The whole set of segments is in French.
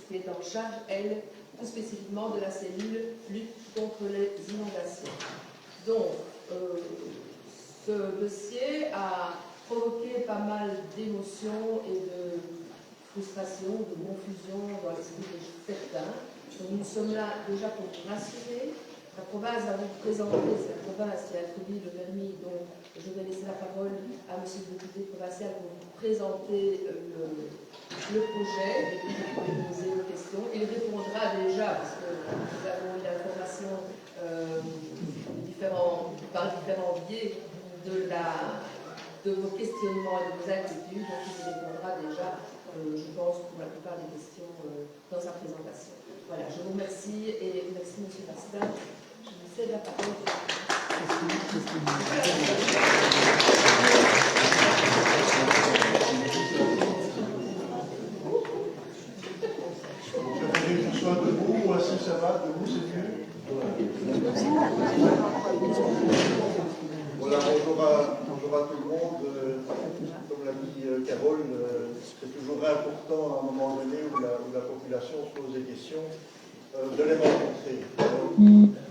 qui est en charge, elle, tout spécifiquement de la cellule lutte contre les inondations. Donc, ce dossier a provoqué pas mal d'émotions et de frustration, de confusion dans l'esprit de certains. Donc, nous sommes là déjà pour vous rassurer. La province va vous présenter, c'est la province qui a introduit le permis, donc je vais laisser la parole à M. le député provincial pour vous présenter le projet et puis vous pouvez poser vos questions. Il répondra déjà, parce que nous avons eu l'information par différents biais de vos questionnements et de vos inquiétudes, donc il répondra déjà, je pense, pour la plupart des questions dans sa présentation. Voilà, je vous remercie et merci M. Bastien. Je vous cède la parole. Je sois debout ou assis, ça va, debout c'est mieux. Voilà, bonjour à tout le monde. Comme l'a dit Carole, c'est toujours important à un moment donné où la population se pose des questions de les rencontrer.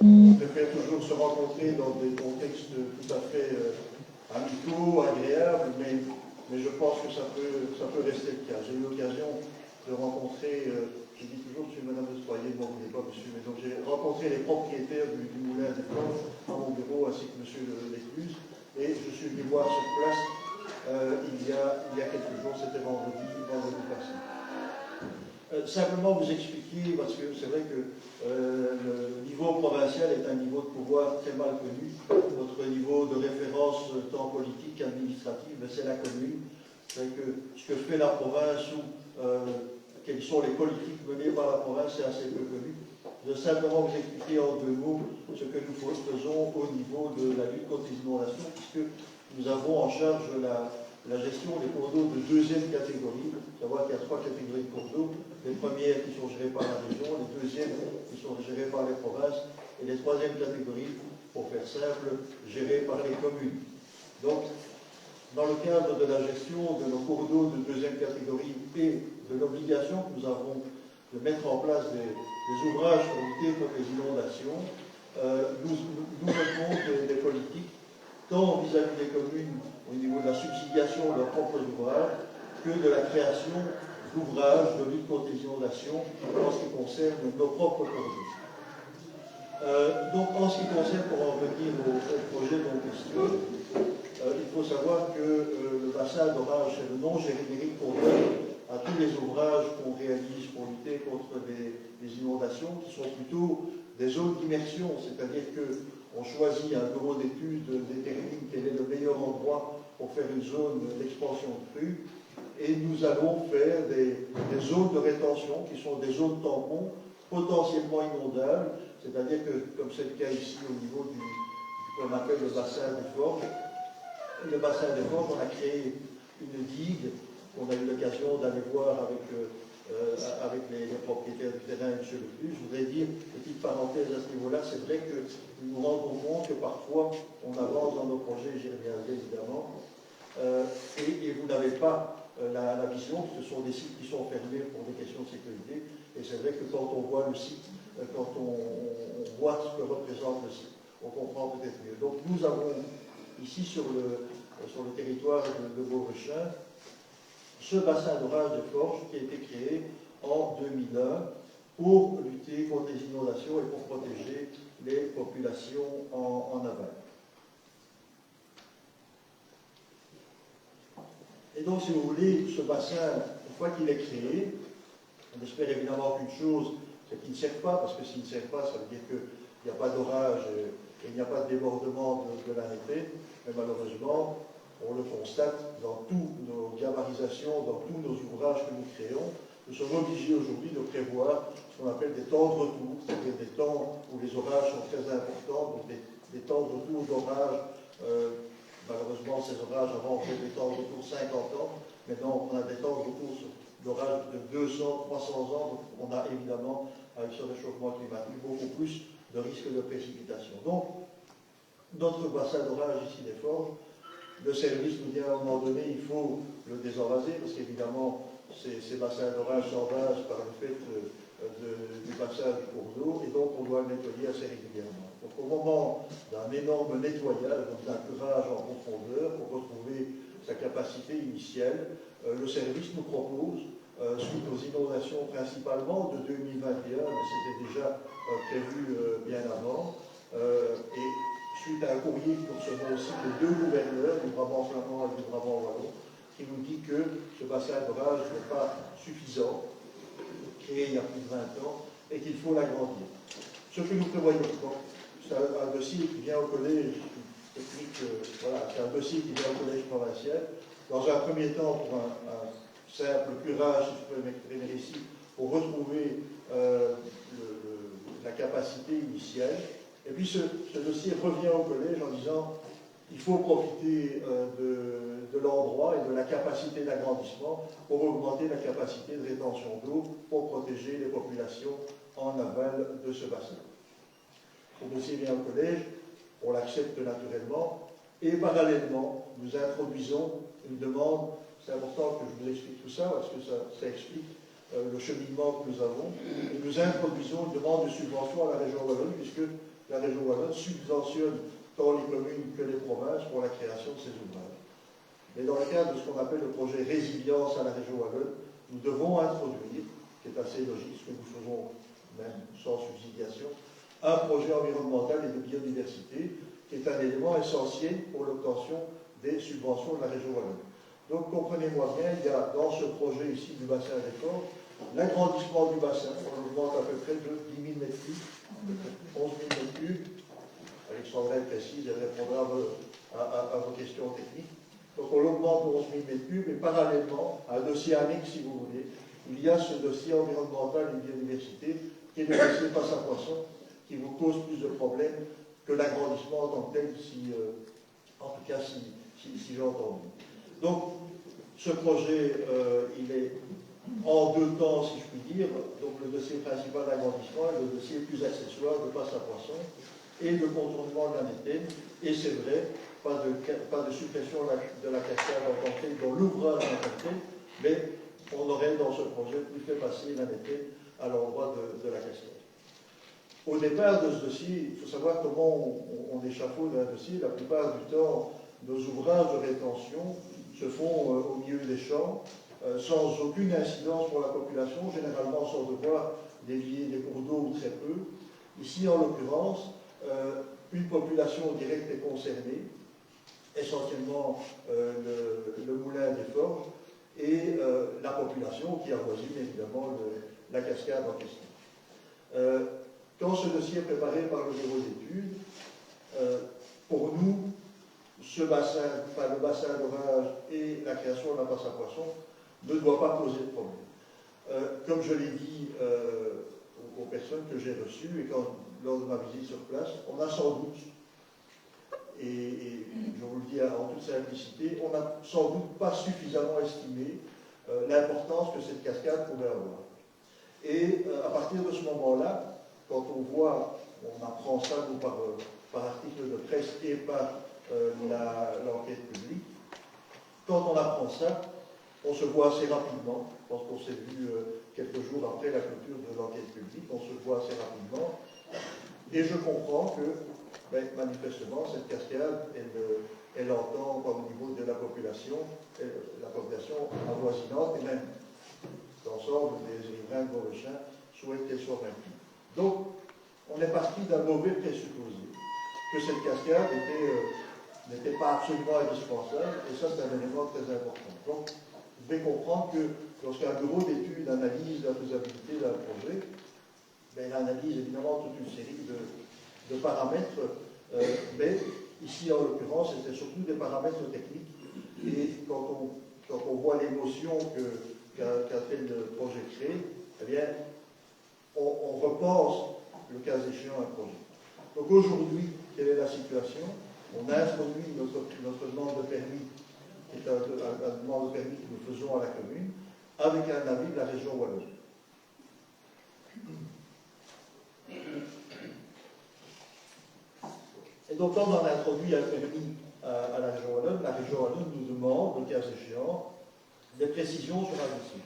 On préfère toujours se rencontrer dans des contextes tout à fait amicaux, agréables, mais je pense que ça peut rester le cas. J'ai eu l'occasion de rencontrer, je dis toujours, je suis Madame Destroyer, ne m'en voulez pas, monsieur, mais donc j'ai rencontré les propriétaires du moulin des Planches à mon bureau, ainsi que monsieur Lécluse, et je suis venu voir sur place il y a quelques jours, c'était vendredi passé. Simplement vous expliquer, parce que c'est vrai que le niveau provincial est un niveau de pouvoir très mal connu. Notre niveau de référence, tant politique qu'administrative, c'est la commune. C'est que ce que fait la province ou quelles sont les politiques menées par la province, c'est assez peu connu. Je vais simplement vous expliquer en deux mots ce que nous faisons au niveau de la lutte contre les inondations, puisque nous avons en charge la gestion des cours d'eau de deuxième catégorie. Savoir qu'il y a trois catégories de cours d'eau. Les premières qui sont gérées par la région, les deuxièmes qui sont gérées par les provinces, et les troisièmes catégories pour faire simple, gérés par les communes. Donc, dans le cadre de la gestion de nos cours d'eau de deuxième catégorie et de l'obligation que nous avons de mettre en place des ouvrages pour lutter contre les inondations, nous menons des politiques, tant vis-à-vis des communes au niveau de la subsidiation de leurs propres ouvrages, que de la création d'ouvrages de lutte contre les inondations en ce qui concerne nos propres cours d'eau. Donc, en ce qui concerne, pour en revenir au projet dont question, il faut savoir que le bassin d'orage, c'est le nom générique qu'on donne à tous les ouvrages qu'on réalise pour lutter contre les inondations, qui sont plutôt des zones d'immersion, c'est-à-dire qu'on choisit un bureau d'études, détermine quel est le meilleur endroit pour faire une zone d'expansion de crue, et nous allons faire des zones de rétention, qui sont des zones tampons, potentiellement inondables, c'est-à-dire que, comme c'est le cas ici au niveau du qu'on appelle le bassin des Forges, on a créé une digue qu'on a eu l'occasion d'aller voir avec les propriétaires du terrain et M. Lepus. Je voudrais dire, petite parenthèse à ce niveau-là, c'est vrai que nous nous rendons compte que parfois on avance dans nos projets, j'y reviendrai évidemment, et vous n'avez pas la vision, que ce sont des sites qui sont fermés pour des questions de sécurité, et c'est vrai que quand on voit le site, quand on voit ce que représente le site, on comprend peut-être mieux. Donc nous avons ici sur le territoire de Beaurechin ce bassin d'orage de Forges qui a été créé en 2001 pour lutter contre les inondations et pour protéger les populations en aval. Et donc, si vous voulez, ce bassin, une fois qu'il est créé, on espère évidemment qu'une chose, c'est qu'il ne sert pas, parce que s'il ne sert pas, ça veut dire qu'il n'y a pas d'orage et il n'y a pas de débordement de l'arrêté, mais malheureusement, on le constate dans toutes nos diabarisations, dans tous nos ouvrages que nous créons, nous sommes obligés aujourd'hui de prévoir ce qu'on appelle des temps de retour, c'est-à-dire des temps où les orages sont très importants, donc des temps de retour d'orage. Malheureusement, ces orages avant, on fait des temps de retour 50 ans. Maintenant, on a des temps de retour d'orage de 200, 300 ans. Donc, on a évidemment, avec ce réchauffement climatique, beaucoup plus de risques de précipitation. Donc, notre bassin d'orage ici des Forges, le service nous dit à un moment donné, il faut le désenvaser, parce qu'évidemment, ces bassins d'orage s'envasent par le fait du passage du cours d'eau, et donc on doit le nettoyer assez régulièrement. Donc au moment d'un énorme nettoyage, donc d'un curage en profondeur, pour retrouver sa capacité initiale, le service nous propose, suite aux inondations principalement de 2021, mais c'était déjà prévu bien avant, et suite à un courrier que nous recevons aussi de deux gouverneurs, du Brabant flamand et du Brabant wallon, qui nous dit que ce bassin d'orage n'est pas suffisant, créé il y a plus de 20 ans, et qu'il faut l'agrandir. Ce que nous prévoyons, c'est un dossier qui vient au collège technique, voilà, c'est un dossier qui vient au collège provincial. Dans un premier temps, pour un simple curage, si je peux m'exprimer ici, pour retrouver la capacité initiale. Et puis ce dossier revient au collège en disant il faut profiter de l'endroit et de la capacité d'agrandissement pour augmenter la capacité de rétention d'eau pour protéger les populations en aval de ce bassin. Le dossier vient au collège, on l'accepte naturellement, et parallèlement, nous introduisons une demande, c'est important que je vous explique tout ça, parce que ça explique le cheminement que nous avons, et nous introduisons une demande de subvention à la région wallonne, puisque la région wallonne subventionne tant les communes que les provinces pour la création de ces ouvrages. Mais dans le cadre de ce qu'on appelle le projet résilience à la région wallonne, nous devons introduire, qui est assez logique, ce que nous faisons même sans subsidiation, un projet environnemental et de biodiversité, qui est un élément essentiel pour l'obtention des subventions de la région wallonne. Donc comprenez-moi bien, il y a dans ce projet ici du bassin des Forges, l'agrandissement du bassin, on augmente à peu près de 10 000 m3, 11 000 m3, Alexandra est précise, elle répondra à vos questions techniques. Donc on l'augmente de 11 000 m3, mais parallèlement, à un dossier annexe si vous voulez, il y a ce dossier environnemental et biodiversité, qui est le dossier passe à poisson, qui vous cause plus de problèmes que l'agrandissement en tant que tel, en tout cas si j'ai entendu. Donc, ce projet, il est en deux temps, si je puis dire. Donc, le dossier principal d'agrandissement et le dossier plus accessoire de passe à poisson. et de contournement de la méthane. Et c'est vrai, pas de suppression de la cascade en tant que telle dans l'ouvrage en tant que tel, mais on aurait dans ce projet pu faire passer la méthane à l'endroit de la cascade. Au départ de ce dossier, il faut savoir comment on échafaude un dossier. La plupart du temps, nos ouvrages de rétention se font au milieu des champs, sans aucune incidence pour la population, généralement sans devoir dévier des cours d'eau ou très peu. Ici, en l'occurrence, une population directe est concernée, essentiellement le moulin des Forges, et la population qui avoisine évidemment la cascade en question. Quand ce dossier est préparé par le bureau d'études, pour nous, le bassin d'orage et la création de la passe à poisson ne doit pas poser de problème. Comme je l'ai dit aux personnes que j'ai reçues et lors de ma visite sur place, on a sans doute, et je vous le dis en toute simplicité, on n'a sans doute pas suffisamment estimé l'importance que cette cascade pouvait avoir. Et à partir de ce moment-là, quand on voit, on apprend ça nous, par article de presse et par l'enquête publique, quand on apprend ça, on se voit assez rapidement, je pense qu'on s'est vu quelques jours après la clôture de l'enquête publique, on se voit assez rapidement, et je comprends que, manifestement, cette cascade, elle entend au niveau de la population avoisinante, et même l'ensemble des riverains de Beaurechin souhaitent qu'elle soit maintenue. Donc, on est parti d'un mauvais présupposé, que cette cascade n'était pas absolument indispensable, et ça c'est un élément très important. Donc, vous devez comprendre que lorsqu'un bureau d'études analyse la faisabilité d'un projet, il analyse évidemment toute une série de paramètres, mais ici en l'occurrence c'était surtout des paramètres techniques, et quand on voit l'émotion qu'a fait le projet créé, eh bien, on repense le cas échéant un projet. Donc aujourd'hui, quelle est la situation? On a introduit notre demande de permis, qui est une demande de permis que nous faisons à la commune, avec un avis de la région wallonne. Et donc quand on a introduit un permis à la région wallonne nous demande, le cas échéant, des précisions sur un dossier.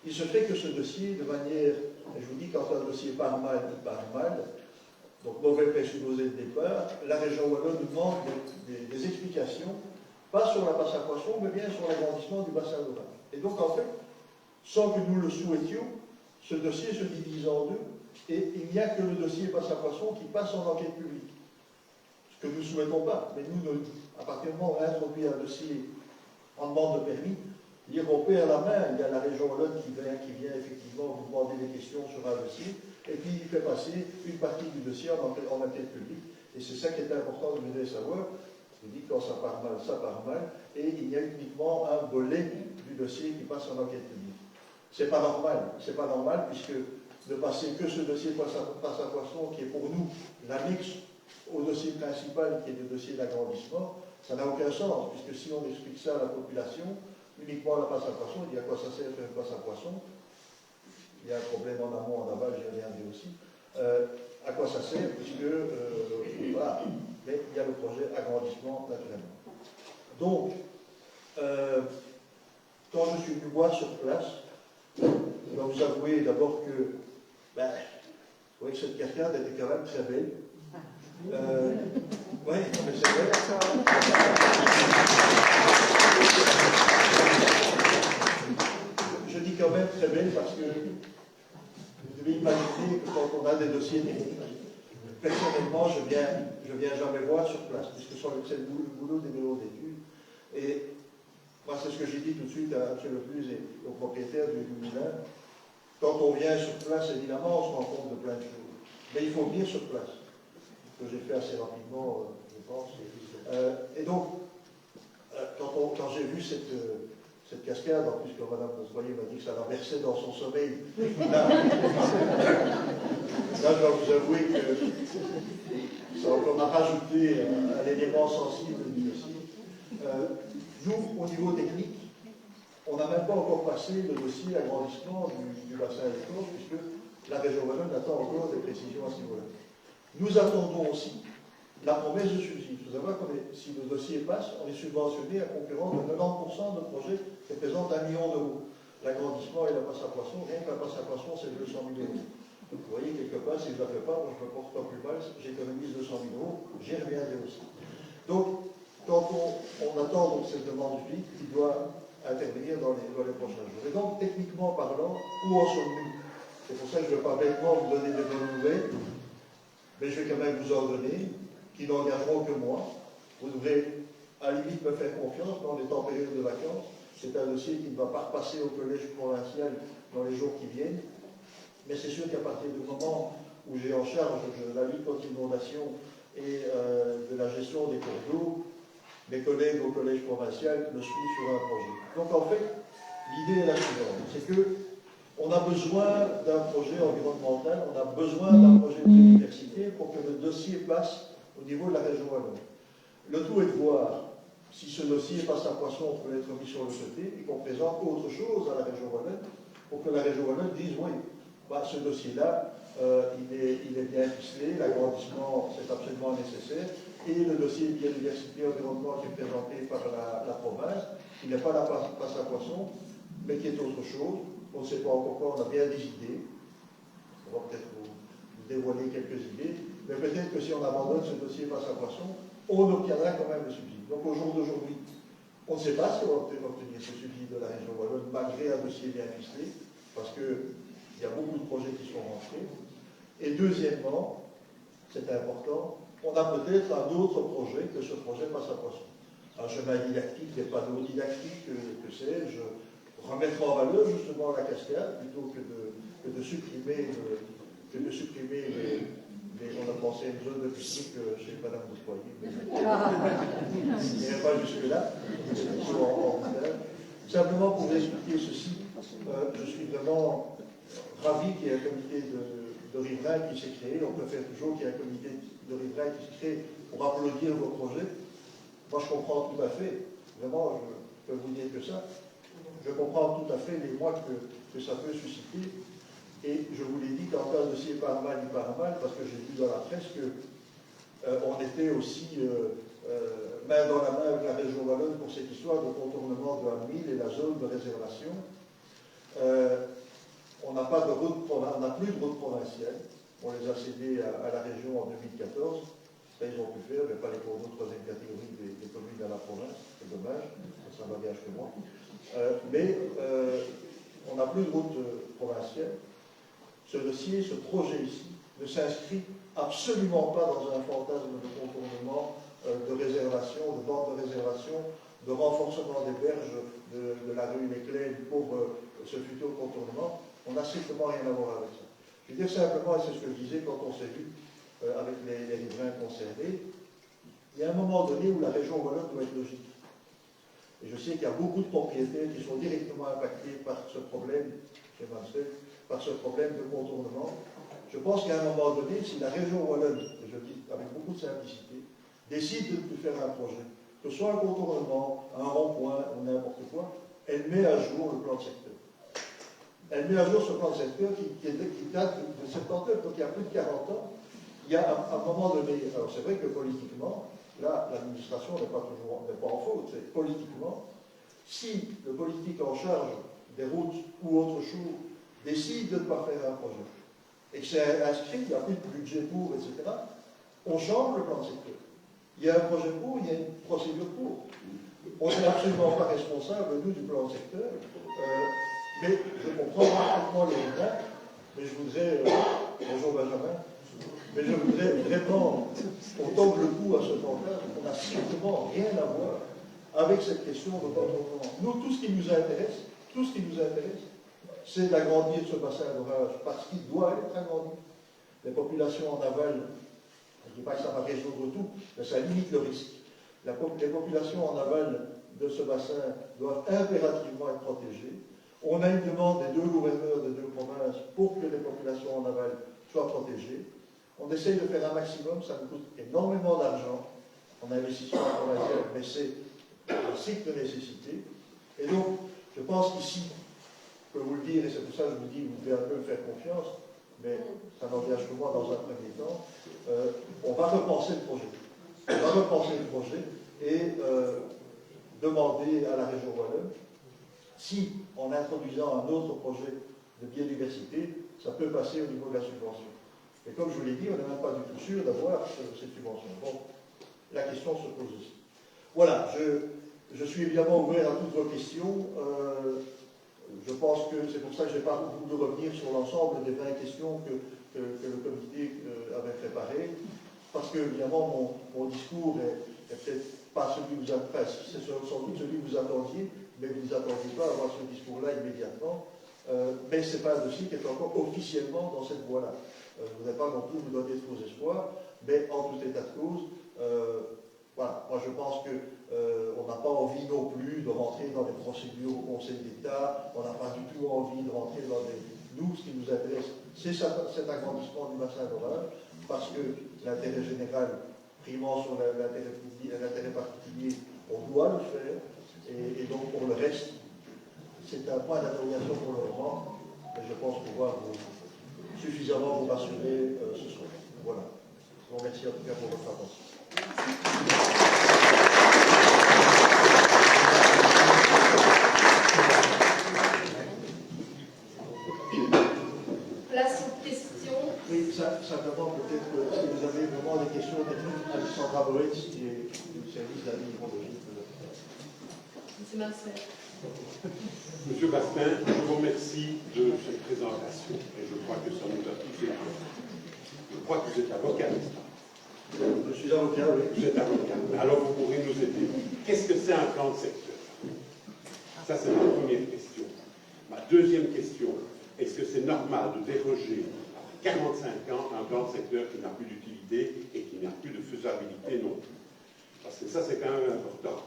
Il se fait que ce dossier, de manière, je vous dis, quand un dossier part mal, il part mal, donc mauvais présupposé de départ, la région wallonne nous demande des explications, pas sur la passe à poisson, mais bien sur l'agrandissement du bassin d'orage. Et donc en fait, sans que nous le souhaitions, ce dossier se divise en deux, et il n'y a que le dossier passe à poisson qui passe en enquête publique. Ce que nous ne souhaitons pas, mais nous, à partir du moment où on a introduit un dossier en demande de permis, dire on perd la main, il y a la région wallonne qui vient effectivement vous demander des questions sur un dossier, et puis il fait passer une partie du dossier en enquête publique. Et c'est ça qui est important de venir savoir. Je vous dis que quand ça part mal, et il y a uniquement un volet du dossier qui passe en enquête publique. C'est pas normal, puisque de passer que ce dossier passe à poisson, qui est pour nous l'annexe au dossier principal, qui est le dossier d'agrandissement, ça n'a aucun sens, puisque si on explique ça à la population, uniquement la passe à poisson, il dit à quoi ça sert de faire une passe à poisson. Il y a un problème en amont, en aval, j'y reviendrai aussi. À quoi ça sert, puisque, voilà, mais il y a le projet agrandissement, naturellement. Donc, quand je suis venu voir sur place, je dois vous avouer d'abord que, je trouvais que cette cascade était quand même très belle. Oui, mais c'est vrai. Je dis quand même très belle parce que vous devez imaginer que quand on a des dossiers techniques, personnellement, je viens jamais voir sur place, puisque c'est le boulot des bureaux d'études. Et moi, c'est ce que j'ai dit tout de suite à M. Lepluze et au propriétaire du moulin. Quand on vient sur place, évidemment, on se rend compte de plein de choses. Mais il faut venir sur place. Que j'ai fait assez rapidement, je pense. Et donc, quand j'ai vu cette cascade, en plus quand Mme Beausoyer m'a dit que ça la versait dans son sommeil, là, je dois vous avouer que ça m'a rajouté à l'élément sensible du dossier. Nous, au niveau technique, on n'a même pas encore passé le dossier agrandissement du bassin des Forges, puisque la région wallonne attend encore des précisions à ce niveau-là. Nous attendons aussi la promesse de subside. Il faut savoir que si le dossier passe, on est subventionné à concurrence de 90% de projets qui représentent 1 million d'euros. L'agrandissement et la passe à poisson, rien que la passe à poisson, c'est 200 000 euros. Donc vous voyez, quelque part, si je ne la fais pas, moi je me porte pas plus mal, j'économise 200 000 euros, j'y reviendrai aussi. Donc, quand on attend donc cette demande du public, il doit intervenir dans les prochains jours. Et donc, techniquement parlant, où en sommes-nous? C'est pour ça que je ne vais pas bêtement vous donner des bonnes nouvelles, mais je vais quand même vous en donner, qui n'engageront que moi. Vous devrez à la limite me faire confiance, mais on est en période de vacances. C'est un dossier qui ne va pas repasser au collège provincial dans les jours qui viennent. Mais c'est sûr qu'à partir du moment où j'ai en charge de la lutte contre l'inondation et de la gestion des cours d'eau, mes collègues au collège provincial me suivent sur un projet. Donc en fait, l'idée est la suivante, c'est que on a besoin d'un projet environnemental, on a besoin d'un projet de biodiversité pour que le dossier passe au niveau de la région wallonne. Le tout est de voir si ce dossier passe à poisson, on peut être mis sur le côté et qu'on présente autre chose à la région wallonne pour que la région wallonne dise oui, bah, ce dossier-là, il est bien ficelé, l'agrandissement c'est absolument nécessaire et le dossier biodiversité environnement qui est présenté par la province, qui n'est pas la passe à poisson, mais qui est autre chose. On ne sait pas encore quoi, on a bien des idées. On va peut-être vous dévoiler quelques idées, mais peut-être que si on abandonne ce dossier passe à poisson, on obtiendra quand même le subside. Donc au jour d'aujourd'hui, on ne sait pas si on va obtenir ce subside de la région wallonne, malgré un dossier bien ficelé, parce qu'il y a beaucoup de projets qui sont rentrés. Et deuxièmement, c'est important, on a peut-être un autre projet que ce projet passe à poisson. Un chemin didactique, des panneaux didactiques, que sais-je, remettre en valeur justement la cascade plutôt que de supprimer on a pensé à une zone de pique-nique chez Madame Boussoyer, mais il n'y a pas jusque-là. Simplement pour vous expliquer ceci, je suis vraiment ravi qu'il y ait un comité de riverains qui s'est créé. On préfère toujours qu'il y ait un comité de riverains qui se crée pour applaudir vos projets. Moi, je comprends tout à fait, vraiment, je peux vous dire que ça. Je comprends tout à fait les mois que ça peut susciter. Et je vous l'ai dit, quand un dossier part mal, il part mal, parce que j'ai vu dans la presse qu'on était aussi main dans la main avec la région wallonne pour cette histoire de contournement de la ville et la zone de réservation. On n'a pas de route, on n'a plus de route provinciale. On les a cédés à la région en 2014. Ça, ils ont pu faire, mais pas les cours d'eau de troisième catégorie des communes à la province. C'est dommage, ça m'engage que moi. Mais on n'a plus de route provinciale. Ce dossier, ce projet ici, ne s'inscrit absolument pas dans un fantasme de contournement, de réservation, de bande de réservation, de renforcement des berges de la rue Leclerc pour ce futur contournement. On n'a strictement rien à voir avec ça. Je veux dire simplement, et c'est ce que je disais quand on s'est vu avec les riverains concernés, il y a un moment donné où la région wallonne doit être logique. Et je sais qu'il y a beaucoup de propriétaires qui sont directement impactés par ce problème, chez Mansell, par ce problème de contournement. Je pense qu'à un moment donné, si la région wallonne, et je le dis avec beaucoup de simplicité, décide de faire un projet, que ce soit un contournement, un rond-point ou n'importe quoi, elle met à jour le plan de secteur. Elle met à jour ce plan de secteur qui date de 79, donc il y a plus de 40 ans. Il y a à un moment donné, alors c'est vrai que politiquement, là, l'administration n'est pas en faute, c'est politiquement, si le politique en charge des routes ou autre chose décide de ne pas faire un projet, et que c'est inscrit, il n'y a plus de budget pour, etc., on change le plan de secteur. Il y a un projet pour, il y a une procédure pour. On n'est absolument pas responsable, nous, du plan de secteur, mais je comprends parfaitement les riverains, mais je voudrais, bonjour Benjamin, mais je voudrais vraiment qu'on tombe le coup à ce temps-là, on n'a strictement rien à voir avec cette question de contournement. Nous, tout ce qui nous intéresse, c'est d'agrandir ce bassin d'orage, parce qu'il doit être agrandi. Les populations en aval, je ne dis pas que ça va résoudre tout, mais ça limite le risque. Les populations en aval de ce bassin doivent impérativement être protégées. On a une demande des deux gouverneurs des deux provinces pour que les populations en aval soient protégées. On essaye de faire un maximum, ça nous coûte énormément d'argent en investissement provincial, mais c'est un cycle de nécessité. Et donc, je pense qu'ici, je peux vous le dire, et c'est pour ça que je vous dis, vous devez un peu me faire confiance, mais ça n'engage que moi dans un premier temps, on va repenser le projet. On va repenser le projet et demander à la région wallonne si, en introduisant un autre projet de biodiversité, ça peut passer au niveau de la subvention. Et comme je vous l'ai dit, on n'est même pas du tout sûr d'avoir cette subvention. Donc, la question se pose aussi. Voilà, je suis évidemment ouvert à toutes vos questions. Je pense que c'est pour ça que je n'ai pas voulu revenir sur l'ensemble des 20 questions que le comité avait préparées, parce que, évidemment, mon discours est peut-être pas celui que vous attendiez, c'est sans doute celui que vous attendiez, mais vous ne vous attendiez pas à avoir ce discours-là immédiatement. Mais ce n'est pas un dossier qui est encore officiellement dans cette voie-là. Je ne voudrais pas non plus vous donner de faux espoirs, mais en tout état de cause, voilà, moi je pense qu'on n'a pas envie non plus de rentrer dans des procédures au Conseil d'État, on n'a pas du tout envie de rentrer dans des... Nous, ce qui nous intéresse, c'est cet agrandissement du bassin d'orage, parce que l'intérêt général primant sur l'intérêt particulier, on doit le faire, et donc pour le reste, c'est un point d'interrogation pour le moment, mais je pense pouvoir suffisamment vous rassurer ce soir. Voilà. Je vous remercie en tout cas pour votre attention. Place aux questions. Oui, simplement peut-être que si vous avez vraiment des questions, Alexandra Boetz, qui est du service d'administration. Monsieur Marcel. Monsieur Bastin, je vous remercie de cette présentation et je crois que ça nous a tous aidés. Je crois que vous êtes avocat, n'est-ce pas? Je suis avocat, oui. Vous êtes avocat. Alors vous pourrez nous aider. Qu'est-ce que c'est un plan de secteur? Ça, c'est ma première question. Ma deuxième question, est-ce que c'est normal de déroger après 45 ans un plan de secteur qui n'a plus d'utilité et qui n'a plus de faisabilité non plus? Parce que ça, c'est quand même important.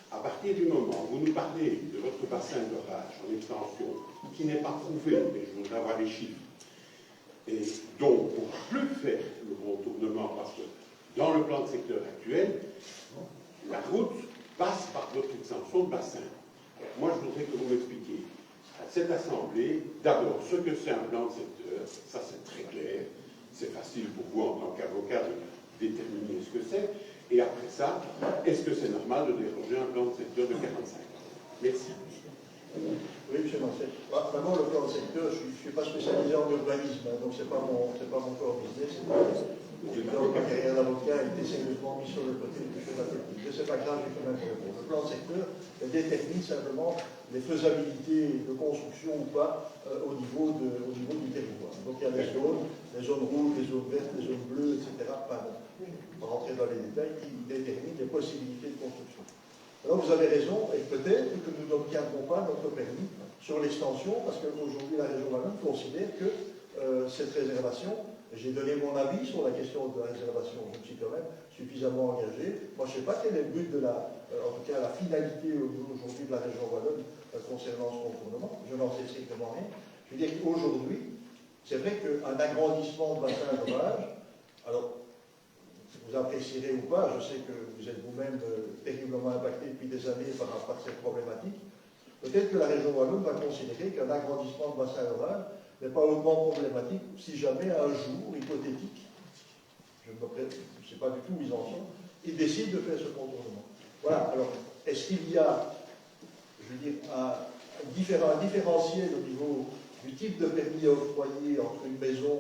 À partir du moment où vous nous parlez de votre bassin d'orage en extension, qui n'est pas prouvé, mais je voudrais avoir les chiffres, et donc on ne va plus faire le contournement parce que dans le plan de secteur actuel, la route passe par votre extension de bassin. Moi, je voudrais que vous m'expliquiez à cette assemblée, d'abord, ce que c'est un plan de secteur, ça c'est très clair, c'est facile pour vous en tant qu'avocat de déterminer ce que c'est. Et après ça, est-ce que c'est normal de déroger un plan de secteur de 45 ans? Merci. Oui, monsieur Marcel. D'abord, le plan de secteur, je ne suis pas spécialisé en urbanisme, hein, donc ce n'est pas mon corps business. Donc, ma carrière d'avocat a été sérieusement mise sur le côté du fait de la technique. Mais ce n'est pas grave, j'ai quand même répondu. Le plan de secteur détermine simplement les faisabilités de construction ou pas au niveau du territoire. Donc il y a des zones rouges, des zones vertes, des zones bleues, etc. Pardon. On va rentrer dans les détails qui déterminent les possibilités de construction. Alors vous avez raison, et peut-être que nous n'obtiendrons pas notre permis sur l'extension, parce qu'aujourd'hui la région wallonne considère que cette réservation, j'ai donné mon avis sur la question de la réservation, je me suis quand même suffisamment engagé. Moi je ne sais pas quel est le but de en tout cas la finalité aujourd'hui de la région wallonne concernant ce contournement, je n'en sais strictement rien. Je veux dire qu'aujourd'hui, c'est vrai qu'un agrandissement de bassin d'orage, alors vous apprécierez ou pas, je sais que vous êtes vous-même terriblement impacté depuis des années par cette problématique. Peut-être que la région wallonne va considérer qu'un agrandissement de bassin d'orage n'est pas hautement problématique si jamais un jour, hypothétique, je ne sais pas du tout où ils en sont, ils décident de faire ce contournement. Voilà, alors, est-ce qu'il y a, je veux dire, un différentiel au niveau du type de permis à octroyer entre une maison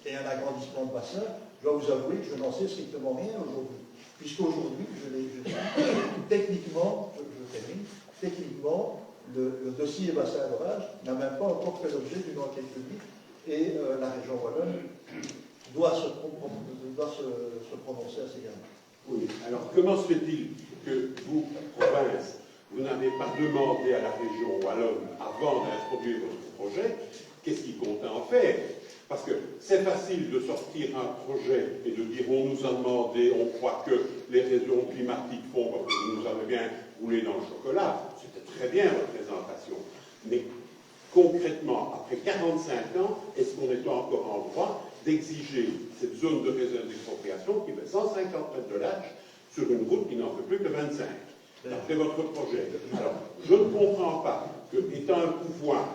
et un agrandissement de bassin? Je dois vous avouer que je n'en sais strictement rien aujourd'hui. Puisqu'aujourd'hui, je l'ai dit, techniquement, je termine, techniquement, le dossier bassin d'orage n'a même pas encore fait l'objet d'une enquête publique et la région wallonne doit se prononcer à ces égards. Oui, alors comment se fait-il que vous, province, vous n'avez pas demandé à la région wallonne avant d'introduire votre projet, qu'est-ce qu'il compte en faire? Parce que c'est facile de sortir un projet et de dire on nous a demandé, on croit que les raisons climatiques font que vous nous avez bien roulé dans le chocolat. C'était très bien votre présentation. Mais concrètement, après 45 ans, est-ce qu'on est encore en droit d'exiger cette zone de réserve d'expropriation qui fait 150 mètres de large sur une route qui n'en fait plus que 25, d'après votre projet? Alors, je ne comprends pas que, étant un pouvoir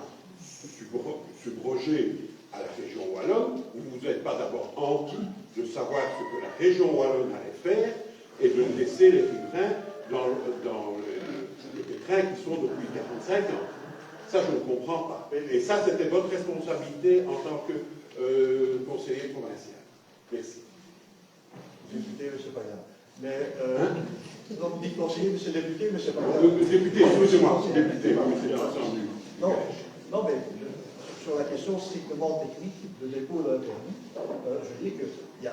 subrogé à la région wallonne, vous n'êtes pas d'abord envie de savoir ce que la région wallonne allait faire et de laisser les riverains dans les trains qui sont depuis 45 ans. Ça, je ne comprends pas. Et ça, c'était votre responsabilité en tant que conseiller provincial. Merci. Député, mais c'est pas grave. Mais, non, vous dites conseiller, mais c'est député, mais c'est pas grave. Député, excusez-moi, député, c'est bien entendu. Non, non, mais sur la question strictement technique de dépôt d'un permis, je dis qu'il y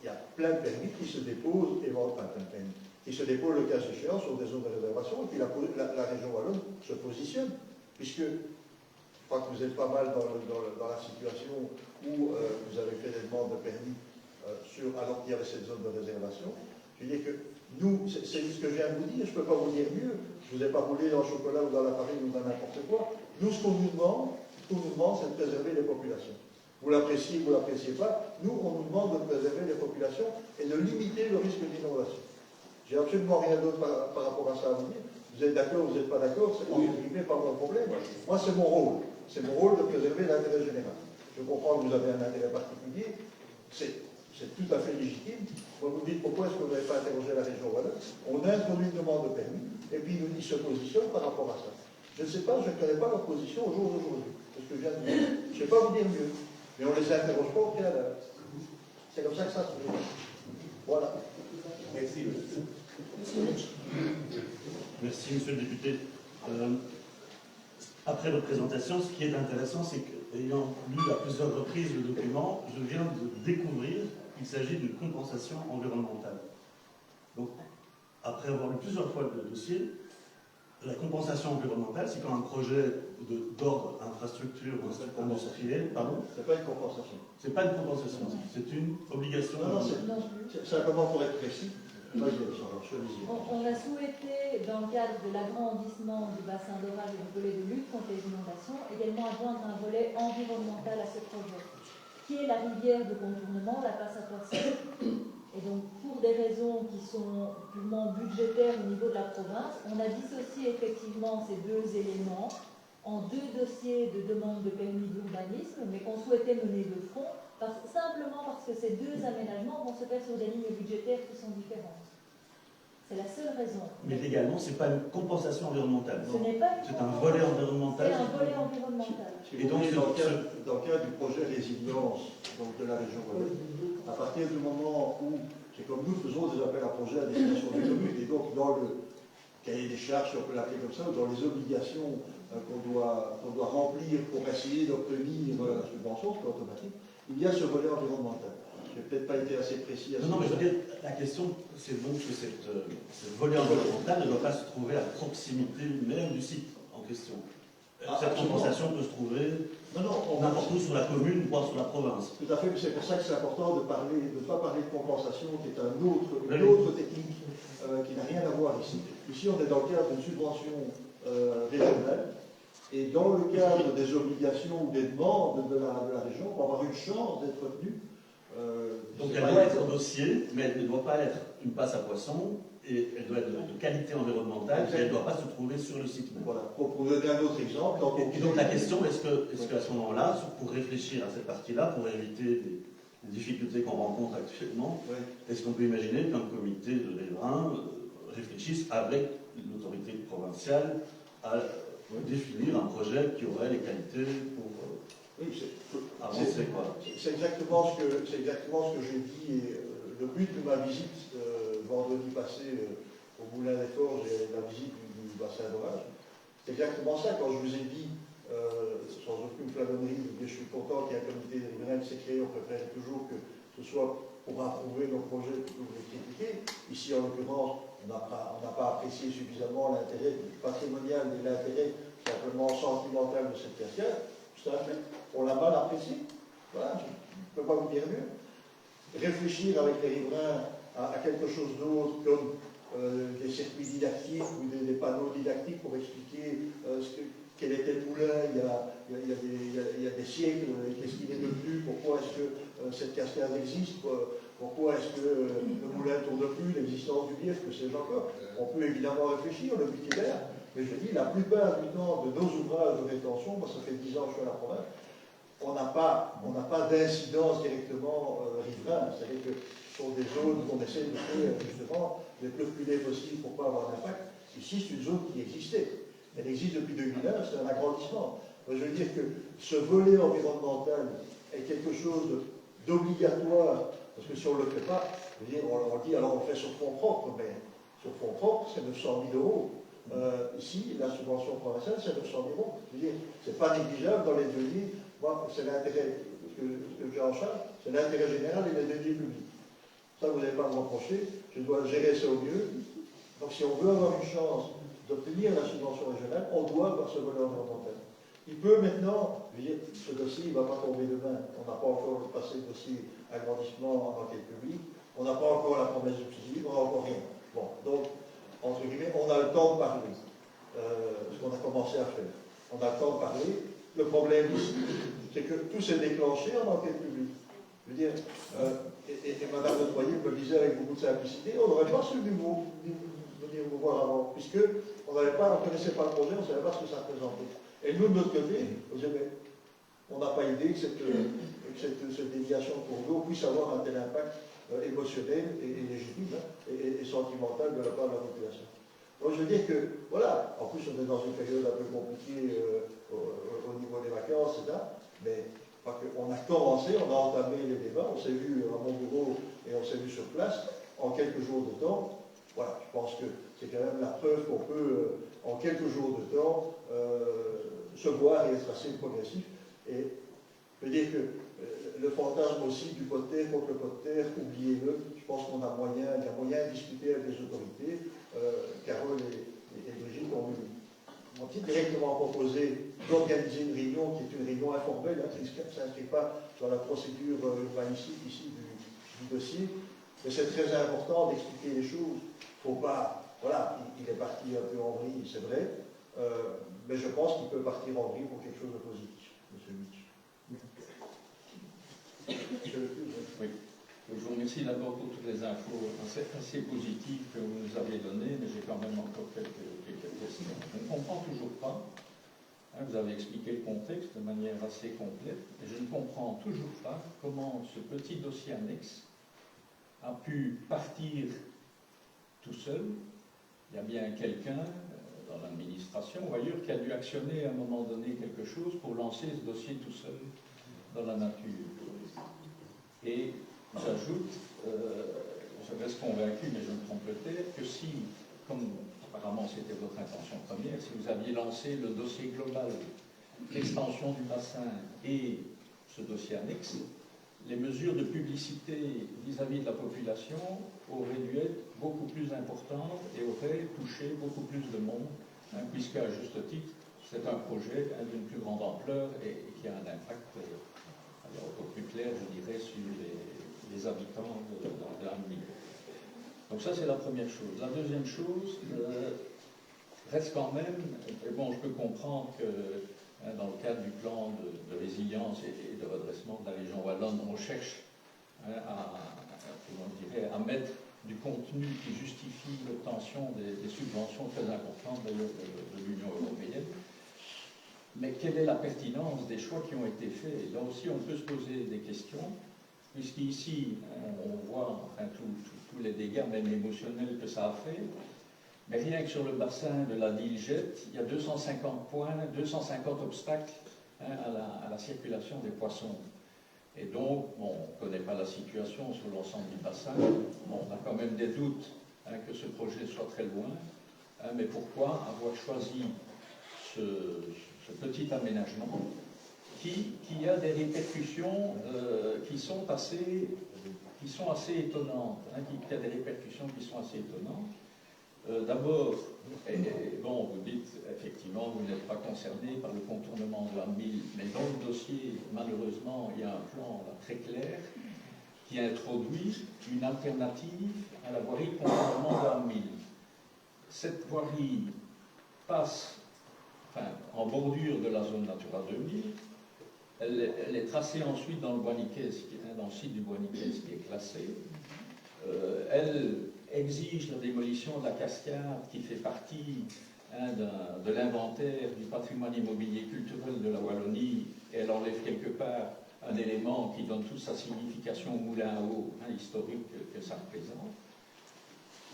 a plein de permis qui se déposent, qui se déposent le cas échéant sur des zones de réservation, et puis la région wallonne se positionne, puisque je crois que vous êtes pas mal dans la situation où vous avez fait des demandes de permis alors qu'il y avait cette zone de réservation. Je dis que nous, c'est ce que je viens de vous dire, je ne peux pas vous dire mieux, je ne vous ai pas roulé dans le chocolat ou dans la farine ou dans n'importe quoi. Nous, ce qu'on nous demande, c'est de préserver les populations. Vous l'appréciez ou vous ne l'appréciez pas, nous, on nous demande de préserver les populations et de limiter le risque d'inondation. J'ai absolument rien d'autre par rapport à ça à vous dire. Vous êtes d'accord, vous n'êtes pas d'accord, c'est pas pas mon problème. Moi, c'est mon rôle. C'est mon rôle de préserver l'intérêt général. Je comprends que vous avez un intérêt particulier, c'est tout à fait légitime. Vous me dites pourquoi est-ce que vous n'avez pas interrogé la région wallonne. On a introduit une demande de permis, et puis ils se positionnent par rapport à ça. Je ne sais pas, je ne connais pas leur position au jour d'aujourd'hui. C'est ce que je viens de dire. Je ne sais pas vous dire mieux. Mais on ne les interroge pas au préalable. C'est comme ça que ça se fait. Voilà. Merci, monsieur. Merci, monsieur le député. Après votre présentation, ce qui est intéressant, c'est qu'ayant lu à plusieurs reprises le document, je viens de découvrir qu'il s'agit d'une compensation environnementale. Donc, après avoir lu plusieurs fois le dossier, la compensation environnementale, c'est quand un projet d'ordre infrastructure ou industriel, pardon. C'est pas une compensation. C'est pas une compensation, c'est une obligation. Non, c'est simplement pour être précis. On a souhaité, dans le cadre de l'agrandissement du bassin d'orage et du volet de lutte contre les inondations, également adjoindre un volet environnemental à ce projet, qui est la rivière de contournement, la passe à Poissy. Et donc, pour des raisons qui sont purement budgétaires au niveau de la province, on a dissocié effectivement ces deux éléments en deux dossiers de demande de permis d'urbanisme, mais qu'on souhaitait mener de front, simplement parce que ces deux aménagements vont se faire sur des lignes budgétaires qui sont différentes. C'est la seule raison. Mais légalement, ce n'est pas une compensation environnementale. Ce n'est pas une c'est un volet environnemental. C'est un volet environnemental. Et donc, dans le cadre du projet résilience donc de la région wallonne, à partir du moment où, c'est comme nous faisons des appels à projets à destination des communes, et donc dans le cahier des charges, si on peut l'appeler comme ça, ou dans les obligations qu'on doit remplir pour essayer d'obtenir la subvention, c'est automatique, il y a ce volet environnemental. Je n'ai peut-être pas été assez précis à ce Non, mais je veux dire, la question, c'est donc que ce volet environnemental ne doit pas se trouver à proximité même du site en question. Cette compensation peut se trouver n'importe où sur la commune, voire sur la province. Tout à fait, mais c'est pour ça que c'est important de ne pas parler de compensation, qui est une autre technique qui n'a rien à voir ici. Ici, on est dans le cadre d'une subvention régionale, et dans le cadre des obligations ou des demandes de la région, pour avoir une chance d'être retenue. Donc elle doit être au dossier, mais elle ne doit pas être une passe à poisson, et elle doit être de qualité environnementale, et elle ne doit pas se trouver sur le site même. Voilà, pour donner un autre exemple. Et donc la question, est-ce qu'à ce moment-là, pour réfléchir à cette partie-là, pour éviter les difficultés qu'on rencontre actuellement, est-ce qu'on peut imaginer qu'un comité de riverains réfléchisse avec l'autorité provinciale à définir un projet qui aurait les qualités pour avancer, quoi. C'est exactement ce que j'ai dit, et le but de ma visite vendredi passé au Moulin des Forges et la visite du bassin d'orage, c'est exactement ça. Quand je vous ai dit, sans aucune flagonnerie, je suis content qu'il y ait un comité de riverains qui s'est créé, on préfère toujours que ce soit pour approuver nos projets plutôt que de les critiquer. Ici, en l'occurrence, on n'a pas apprécié suffisamment l'intérêt patrimonial et l'intérêt simplement sentimental de cette cascade. C'est un fait. On l'a mal apprécié. Voilà, je ne peux pas vous dire mieux. Réfléchir avec les riverains à quelque chose d'autre, comme des circuits didactiques ou des panneaux didactiques pour expliquer quel était le moulin il y a des siècles, qu'est-ce qu'il est devenu, pourquoi est-ce que cette cascade existe, pourquoi est-ce que le moulin ne tourne plus, l'existence du lièvre, que sais-je encore. On peut évidemment réfléchir, le but est clair, mais je dis, la plupart du temps de nos ouvrages de rétention, moi ça fait 10 ans que je suis à la province, on n'a pas d'incidence directement riverain. C'est-à-dire que ce sont des zones qu'on essaie de faire justement le plus reculées possible pour ne pas avoir d'impact. Ici, c'est une zone qui existait. Elle existe depuis 2009, c'est un agrandissement. Je veux dire que ce volet environnemental est quelque chose d'obligatoire, parce que si on ne le fait pas, je veux dire, on dit alors on le fait sur fonds propres, mais sur fonds propres, c'est 900 000 euros. Ici, la subvention provinciale, c'est 900 000 euros. Je veux dire, c'est pas négligeable dans les deniers. Moi, c'est l'intérêt, ce que j'ai en charge, c'est l'intérêt général et les deniers publics. Ça, vous n'allez pas me reprocher, je dois gérer ça au mieux. Donc, si on veut avoir une chance d'obtenir la subvention régionale, on doit avoir ce volet environnemental. Il peut maintenant, je veux dire, ce dossier ne va pas tomber demain. On n'a pas encore passé le dossier agrandissement en enquête publique, on n'a pas encore la promesse de subside, on n'a encore rien. Bon, donc, entre guillemets, on a le temps de parler, ce qu'on a commencé à faire. On a le temps de parler. Le problème ici, c'est que tout s'est déclenché en enquête publique. Je veux dire, et Mme Le Troyer me le disait avec beaucoup de simplicité, on n'aurait pas su venir vous voir avant, puisqu'on ne connaissait pas le projet, on ne savait pas ce que ça représentait. Et nous, de notre côté, on n'a pas idée que cette déviation de cours d'eau puisse avoir un tel impact émotionnel et légitime et sentimental de la part de la population. Donc je veux dire que, voilà, en plus on est dans une période un peu compliquée au niveau des vacances, etc. Mais on a commencé, on a entamé les débats, on s'est vu à mon bureau et on s'est vu sur place en quelques jours de temps. Voilà, je pense que c'est quand même la preuve qu'on peut, en quelques jours de temps, se voir et être assez progressif. Et je veux dire que le fantasme aussi du pot de terre contre le pot de terre, oubliez-le, je pense qu'il y a moyen de discuter avec les autorités. Carole et Brigitte m'ont directement proposé d'organiser une réunion qui est une réunion informelle, qui ne s'inscrit pas dans la procédure urbanistique ici du dossier. Mais c'est très important d'expliquer les choses. Il ne faut pas... Voilà, il est parti un peu en vrille, c'est vrai, mais je pense qu'il peut partir en vrille pour quelque chose de positif, M. Mitch. Oui. Je vous remercie d'abord pour toutes les infos assez positives que vous nous avez données, mais j'ai quand même encore quelques questions. Je ne comprends toujours pas, vous avez expliqué le contexte de manière assez complète, et je ne comprends toujours pas comment ce petit dossier annexe a pu partir tout seul. Il y a bien quelqu'un dans l'administration ou ailleurs qui a dû actionner à un moment donné quelque chose pour lancer ce dossier tout seul dans la nature. Et j'ajoute, je reste convaincu, mais je me trompe peut-être, que si, comme apparemment c'était votre intention première, si vous aviez lancé le dossier global d'extension du bassin et ce dossier annexe, les mesures de publicité vis-à-vis de la population auraient dû être beaucoup plus importantes et auraient touché beaucoup plus de monde, puisque à juste titre, c'est un projet d'une plus grande ampleur et qui a un impact encore plus clair, je dirais, sur les habitants de la ville. Donc ça, c'est la première chose. La deuxième chose, reste quand même, et bon, je peux comprendre que dans le cadre du plan de résilience et de redressement de la région wallonne, on cherche à mettre du contenu qui justifie l'obtention des subventions très importantes d'ailleurs de l'Union européenne. Mais quelle est la pertinence des choix qui ont été faits? Là aussi, on peut se poser des questions, puisqu'ici, on voit tous les dégâts, même émotionnels, que ça a fait. Mais rien que sur le bassin de la Dilgette, il y a 250 points, 250 obstacles à la circulation des poissons. Et donc, on ne connaît pas la situation sur l'ensemble du bassin. On a quand même des doutes que ce projet soit très loin. Mais pourquoi avoir choisi ce petit aménagement qui a des répercussions qui sont assez étonnantes, qui a des répercussions qui sont assez étonnantes. D'abord, bon, vous dites effectivement vous n'êtes pas concerné par le contournement de la Mille, mais dans le dossier, malheureusement, il y a un plan là, très clair qui introduit une alternative à la voirie de contournement de la Mille. Cette voirie passe en bordure de la zone Natura 2000, elle est tracée ensuite dans le Bois Nicaise, dans le site du Bois Nicaise qui est classé. Elle exige la démolition de la cascade qui fait partie de l'inventaire du patrimoine immobilier culturel de la Wallonie, et elle enlève quelque part un élément qui donne toute sa signification au moulin à eau historique que ça représente.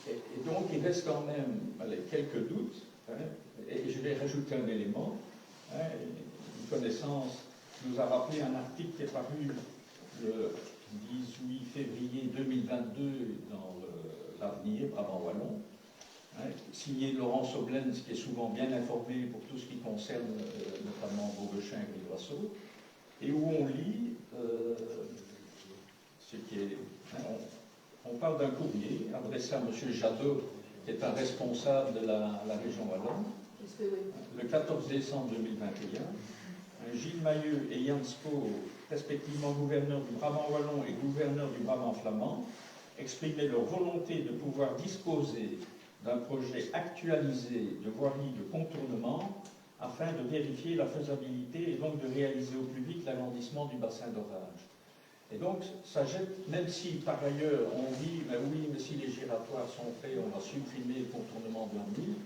Et donc il reste quand même quelques doutes, et je vais rajouter un élément. Une connaissance nous a rappelé un article qui est paru le 18 février 2022 dans l'Avenir, Brabant Wallon, signé Laurent Soblens, qui est souvent bien informé pour tout ce qui concerne notamment Beaubechin et Grignoisseau, et où on lit ce qui est... on parle d'un courrier adressé à M. Jadot, qui est un responsable de la région wallonne, le 14 décembre 2021. Gilles Mailleux et Jans Pau, respectivement gouverneur du Brabant wallon et gouverneur du Brabant flamand, exprimaient leur volonté de pouvoir disposer d'un projet actualisé de voirie de contournement afin de vérifier la faisabilité et donc de réaliser au plus vite l'agrandissement du bassin d'orage. Et donc, ça jette, même si par ailleurs on dit, ben oui, mais si les giratoires sont faits, on va supprimer le contournement de l'Armille.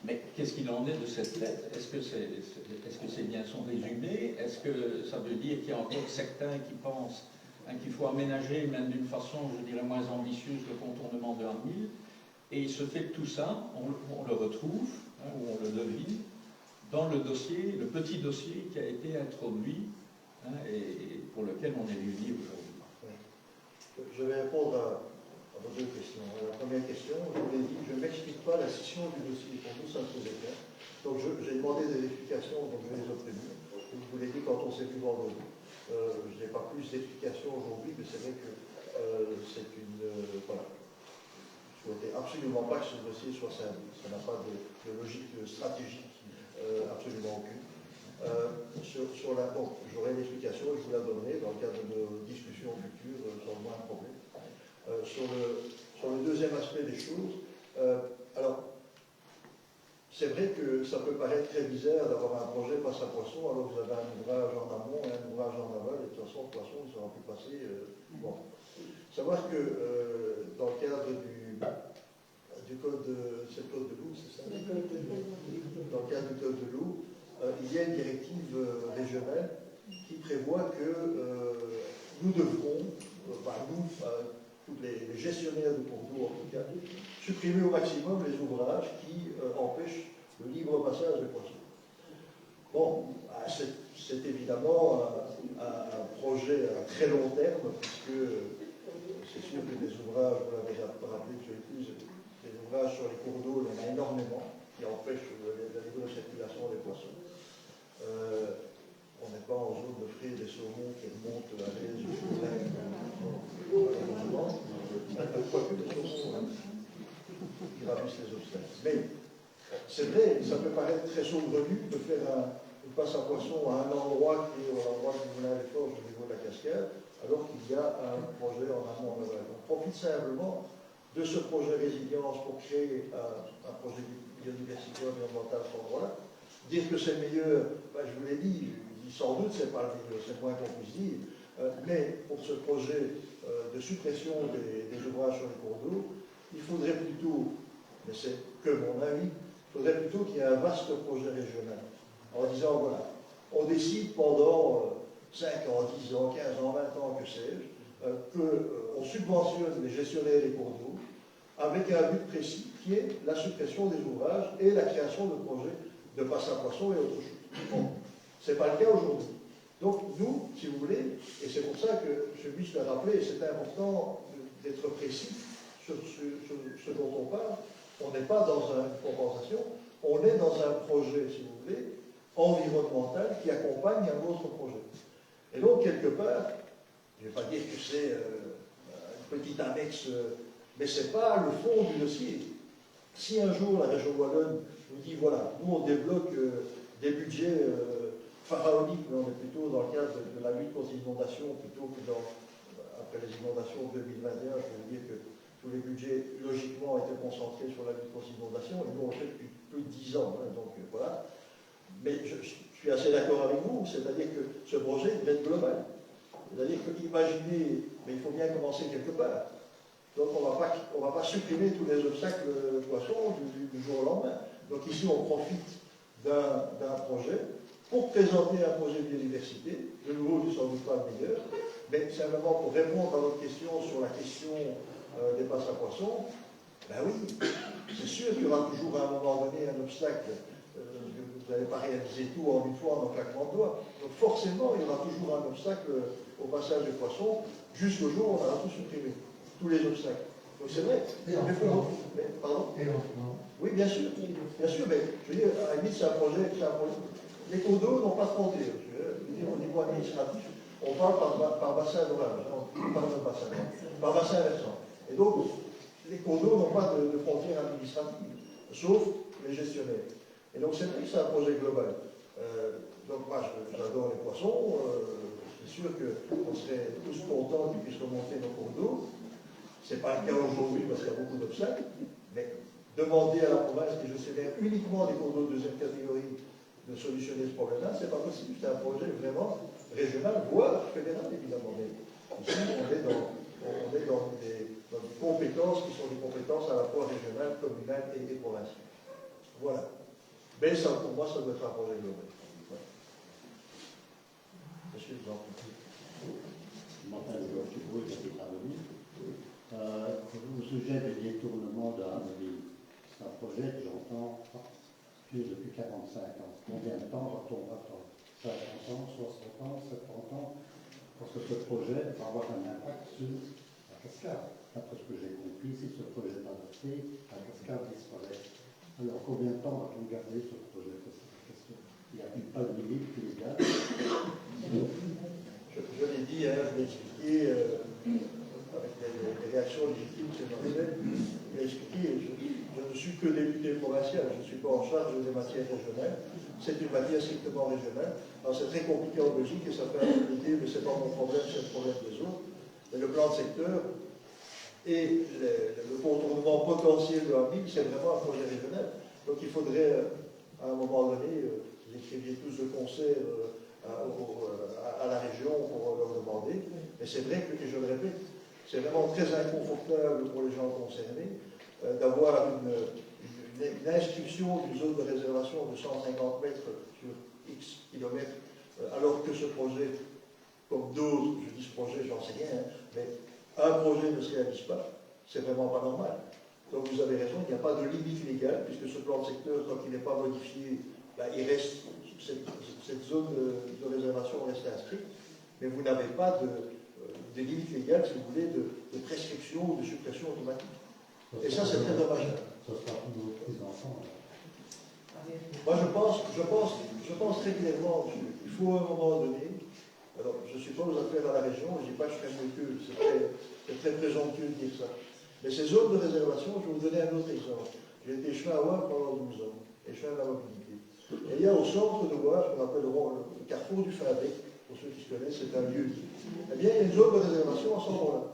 Mais qu'est-ce qu'il en est de cette lettre? Est-ce que c'est bien son résumé? Est-ce que ça veut dire qu'il y a encore certains qui pensent qu'il faut aménager, même d'une façon, je dirais, moins ambitieuse, le contournement de l'Armille? Et il se fait que tout ça, on le retrouve, ou on le devine, dans le dossier, le petit dossier qui a été introduit et pour lequel on est réunis aujourd'hui. Je vais répondre à vos deux questions. La première question, je vous l'ai dit, je ne m'explique pas la scission du dossier. Pour nous, ça me posait bien. Donc j'ai demandé des explications, donc je les ai obtenues. Je vous l'ai dit quand on s'est vu vendredi. Je n'ai pas plus d'explications aujourd'hui, mais c'est vrai que c'est une... voilà. Je ne souhaitais absolument pas que ce dossier soit servi. Ça n'a pas de logique stratégique, absolument aucune. Bon, j'aurai l'explication, je vous la donnerai dans le cadre de discussions futures, sans le moindre problème. Sur le deuxième aspect des choses, alors, c'est vrai que ça peut paraître très bizarre d'avoir un projet passe à poisson alors que vous avez un ouvrage en amont et un ouvrage en aval, et de toute façon, le poisson ne sera plus passé. Bon. Savoir que dans le cadre du code de l'eau, c'est ça? Dans le cadre du code de l'eau, il y a une directive régionale qui prévoit que nous devrons, tous les gestionnaires de cours d'eau en tout cas, supprimer au maximum les ouvrages qui empêchent le libre passage des poissons. Bon, c'est évidemment un projet à très long terme, puisque c'est sûr que des ouvrages, vous l'avez rappelé, des ouvrages sur les cours d'eau, il y en a énormément qui empêchent la libre circulation des poissons. On n'est pas en zone de frais des saumons qui remontent à l'aise du lac, malheureusement. Quoique des saumons qui ravissent les obstacles. Mais c'est vrai, ça peut paraître très saugrenu de faire une passe à poisson à un endroit qui est à l'endroit du moulin des Forges au niveau de la cascade, alors qu'il y a un projet en amont en aval. On profite simplement de ce projet résilience pour créer un projet biodiversité environnementale à cet endroit-là. Dire que c'est meilleur, ben, je vous l'ai dit, sans doute c'est pas le meilleur, c'est le moins qu'on puisse dire, mais pour ce projet de suppression des ouvrages sur les cours d'eau, il faudrait plutôt, mais c'est que mon avis, il faudrait plutôt qu'il y ait un vaste projet régional, en disant voilà, on décide pendant 5 ans, 10 ans, 15 ans, 20 ans, que sais-je, qu'on subventionne les gestionnaires des cours d'eau avec un but précis qui est la suppression des ouvrages et la création de projets de passe à poisson et autre chose. Bon, ce n'est pas le cas aujourd'hui. Donc nous, si vous voulez, et c'est pour ça que je puisse le rappeler, c'est important d'être précis sur ce dont on parle, on n'est pas dans une compensation, on est dans un projet, si vous voulez, environnemental qui accompagne un autre projet. Et donc, quelque part, je ne vais pas dire que c'est une petite annexe, mais ce n'est pas le fond du dossier. Si un jour la région wallonne nous dit, voilà, nous on débloque des budgets pharaoniques, mais on est plutôt dans le cadre de la lutte contre l'inondation, plutôt que après les inondations de 2021, je veux dire que tous les budgets, logiquement, étaient concentrés sur la lutte contre l'inondation, et nous on le fait depuis plus de 10 ans, donc voilà. Mais je suis assez d'accord avec vous, c'est-à-dire que ce projet devait être global. C'est-à-dire qu'imaginez, mais il faut bien commencer quelque part. Donc on ne va pas supprimer tous les obstacles poissons du jour au lendemain. Donc Donc ici, on profite d'un projet pour présenter un projet de biodiversité. De nouveau, je ne sans doute pas le meilleur, mais simplement pour répondre à votre question sur la question des passes à poissons. Ben oui, c'est sûr qu'il y aura toujours à un moment donné un obstacle. Vous n'allez pas réaliser tout en une fois en un claquement de doigts. Donc forcément, il y aura toujours un obstacle au passage des poissons, jusqu'au jour où on aura tout supprimé, tous les obstacles. Donc c'est vrai. Pardon ? Oui, bien sûr, mais je veux dire, à la limite, c'est un projet. Les cours d'eau n'ont pas de frontières. Je veux dire, au niveau administratif, on parle par bassin d'orage, par bassin versant. Et donc, les cours d'eau n'ont pas de frontières administratives, sauf les gestionnaires. Et donc, c'est vrai que c'est un projet global. Donc, moi, j'adore les poissons. C'est sûr qu'on serait tous contents qu'ils puissent remonter nos cours d'eau. Ce n'est pas le cas aujourd'hui parce qu'il y a beaucoup d'obstacles. Mais demander à la province qui gestionnaire uniquement des cours d'eau de deuxième catégorie de solutionner ce problème-là, ce n'est pas possible. C'est un projet vraiment régional, voire fédéral, évidemment. Mais ici, on est dans des compétences qui sont des compétences à la fois régionales, communales et provinciales. Voilà. Mais ça, pour moi, ça doit être un projet global. Voilà. Monsieur le président. Au sujet du détournement de Hamelin, c'est un projet que j'entends depuis 45 ans. Combien de temps va-t-on attendre? 50 ans, 60 ans, 70 ans? Parce que ce projet va avoir un impact sur la cascade. D'après ce que j'ai compris, si ce projet est adopté, la cascade disparaît. Alors combien de temps va-t-on garder ce projet? Il n'y a pas de limite légale. Je l'ai dit, je l'ai expliqué avec les réactions légitimes que j'en ai expliqué. Je ne suis que député provincial, je ne suis pas en charge des matières régionales. C'est une matière strictement régionale. Alors c'est très compliqué en Belgique et ça fait un peu l'idée, mais ce n'est pas mon problème, c'est le problème des autres. Mais le plan de secteur et le contournement potentiel de la ville, c'est vraiment un projet régional. Donc il faudrait, à un moment donné, vous écriviez tous de concert à la région pour leur demander. Mais c'est vrai que, et je le répète, c'est vraiment très inconfortable pour les gens concernés d'avoir une inscription d'une zone de réservation de 150 mètres sur X kilomètres, alors que ce projet, comme d'autres, je dis ce projet, j'en sais rien, mais un projet ne se réalise pas, c'est vraiment pas normal. Donc vous avez raison, il n'y a pas de limite légale, puisque ce plan de secteur, tant qu'il n'est pas modifié, il reste, cette zone de réservation reste inscrite, mais vous n'avez pas de limite légale, si vous voulez, de prescription ou de suppression automatique. Et ça, c'est très dommageable. Ça sera pour nos petits-enfants. Moi, je pense très clairement qu'il faut à un moment donné, alors je ne suis pas aux affaires à la région, je ne dis pas que je serais mieux qu'eux, c'est très présomptueux de dire ça. Mais ces zones de réservation, je vais vous donner un autre exemple. J'ai été chemin à Ouargla pendant 12 ans, et chemin de la mobilité. Et il y a au centre de Ouargla, qu'on appelle le carrefour du Finbec, pour ceux qui se connaissent, c'est un lieu. Eh bien, il y a une zone de réservation à ce moment-là.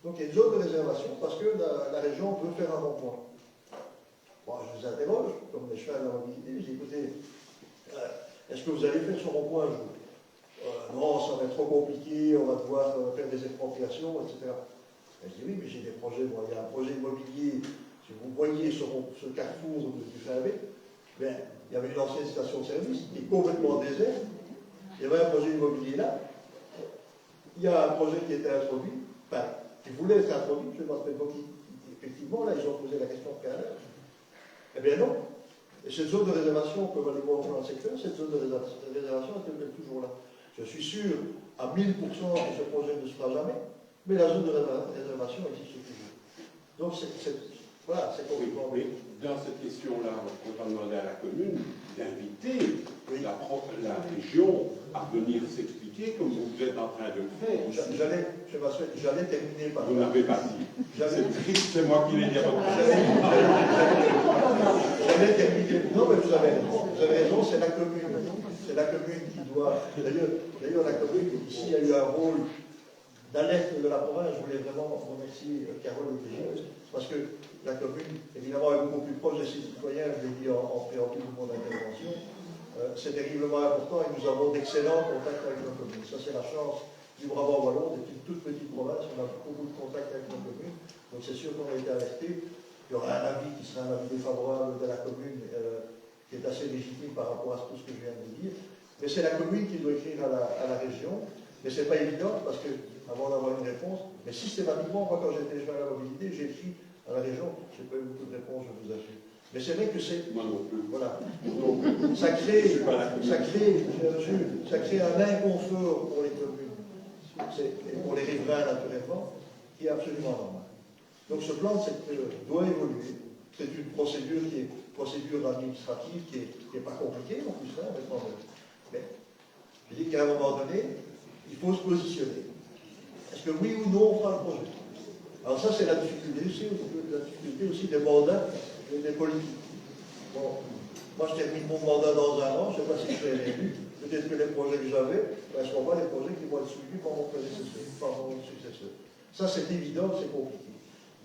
Donc il y a une zone de réservation parce que la région veut faire un bon point. Bon, je les interroge, comme les chemins de la mobilité, je dis écoutez, est-ce que vous allez faire ce bon point un jour? Non, ça va être trop compliqué, on va devoir faire des expropriations, etc. Et je dis oui, mais j'ai des projets, bon, il y a un projet immobilier, si vous voyez ce carrefour du Finbec, ben, il y avait une ancienne station de service qui est complètement déserte, il y avait un projet immobilier là, il y a un projet qui était introduit, qui voulait être introduit, je m'appelle donc effectivement, là, ils ont posé la question préalable. Eh bien non. Et cette zone de réservation, on peut aller voir dans le secteur, cette zone de réservation est toujours là. Je suis sûr à 1000% que ce projet ne se fera jamais, mais la zone de réservation existe toujours. Donc voilà, c'est complètement... Oui, dans cette question-là, on va demander à la commune d'inviter la région à venir s'expliquer comme vous êtes en train de le faire. J'allais terminer par... Vous n'avez pas dit. C'est triste, c'est moi qui l'ai dit à votre place. J'allais terminer. Non, mais vous avez raison, c'est la commune. C'est la commune qui doit... D'ailleurs, la commune, ici, a eu un rôle d'alerte de la province. Je voulais vraiment remercier Carole et Brigitte, parce que la commune, évidemment, est beaucoup plus proche de ses citoyens, je l'ai dit en préambule de mon intervention. C'est terriblement important et nous avons d'excellents contacts avec nos communes. Ça, c'est la chance du Brabant wallon, d'être une toute petite province, on a beaucoup de contacts avec nos communes, donc c'est sûr qu'on a été alertés. Il y aura un avis qui sera un avis défavorable de la commune est assez légitime par rapport à tout ce que je viens de dire. Mais c'est la commune qui doit écrire à la région. Mais ce n'est pas évident parce que, avant d'avoir une réponse, mais systématiquement, moi quand j'étais jeune à la mobilité, j'ai écrit à la région. Je n'ai pas eu beaucoup de réponses, je vous assure. Mais c'est vrai que c'est. Moi non plus. Voilà. Donc, ça crée un inconfort pour les communes et pour les riverains, naturellement, qui est absolument normal. Donc ce plan doit évoluer. C'est une procédure qui est procédure administrative qui n'est pas compliquée en plus, hein, mais je dis qu'à un moment donné, il faut se positionner. Est-ce que oui ou non on fera le projet? Alors ça, c'est la difficulté aussi des mandats et des politiques. Bon, moi, je termine mon mandat dans un an, je ne sais pas si je serai élu. Peut-être que les projets que j'avais ne seront pas les projets qui vont être suivis par mon successeur. Ça, c'est évident, c'est compliqué.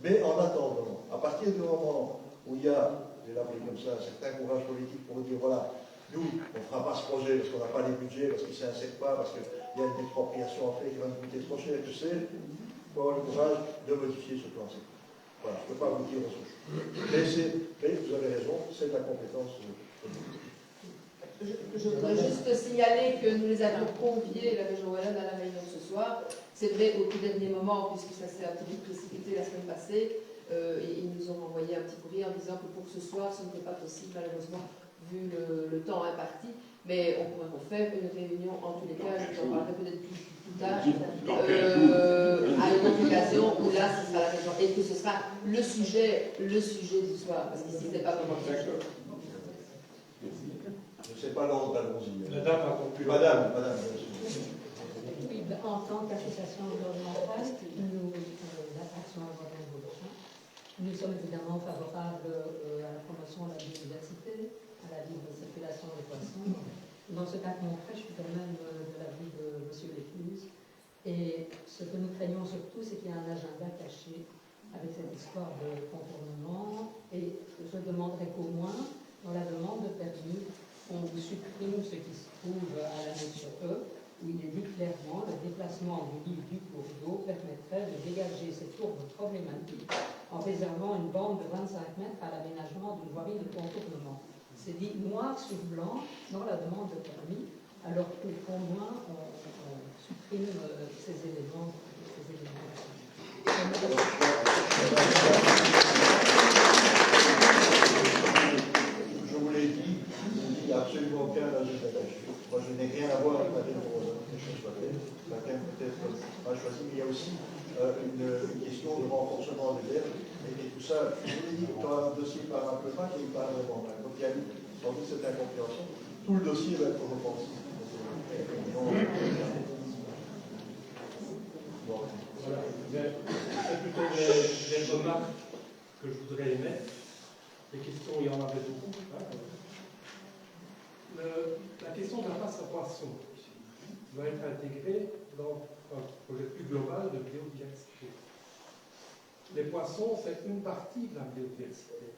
Mais en attendant, à partir du moment où il y a, j'ai l'appelé comme ça, un certain courage politique pour dire, voilà, nous, on ne fera pas ce projet parce qu'on n'a pas les budgets, parce qu'il ne s'insère pas, parce qu'il y a une expropriation à faire qui va nous coûter trop cher, tu sais, il faut avoir le courage de modifier ce plan. Voilà, je ne peux pas vous dire autre chose. Mais vous avez raison, c'est de la compétence. Je voudrais juste signaler que nous les avions conviés, la région Wallonne, à la réunion de ce soir. C'est vrai au tout dernier moment, puisque ça s'est un petit peu précipité la semaine passée, et ils nous ont envoyé un petit courrier en disant que pour ce soir, ce n'était pas possible, malheureusement, vu le temps imparti. Mais on pourrait refaire une réunion en tous les cas, je vous en parlerai peut-être plus tard, à une autre occasion où là, ce sera la région. Et que ce sera le sujet du soir, parce qu'ici, ce n'est pas vraiment le sujet. Je ne sais pas l'ordre, allons-y. Madame a conclu. Madame. Oui, en tant qu'association environnementale, l'action environnementale, nous sommes évidemment favorables à la promotion de la biodiversité, à la libre circulation des poissons. Dans ce cas concret, je suis quand même de l'avis de M. Lécluse. Et ce que nous craignons surtout, c'est qu'il y a un agenda caché avec cette histoire de contournement. Et je demanderais qu'au moins, dans la demande de permis, on supprime ce qui se trouve à la notion E, où il est dit clairement le déplacement du lit du cours d'eau permettrait de dégager cette courbe problématique en réservant une bande de 25 mètres à l'aménagement d'une voirie de contournement. C'est dit noir sur blanc dans la demande de permis, alors qu'au moins on supprime ces éléments. Je vous l'ai dit, il n'y a absolument aucun agenda caché. Moi, je n'ai rien à voir avec Madame Rosa, que je sois belle. Chacun peut-être pas choisi, mais il y a aussi une question de renforcement des herbes et tout ça. Je vous l'ai dit, quand un dossier part un peu mal, il part vraiment mal. Donc il y a eu sans doute cette incompréhension. Tout le dossier va être repensé. Voilà. C'est plutôt des remarques que je voudrais émettre. Les questions, il y en avait beaucoup. La question de la passe à poisson doit être intégrée dans un projet plus global de biodiversité. Les poissons, c'est une partie de la biodiversité.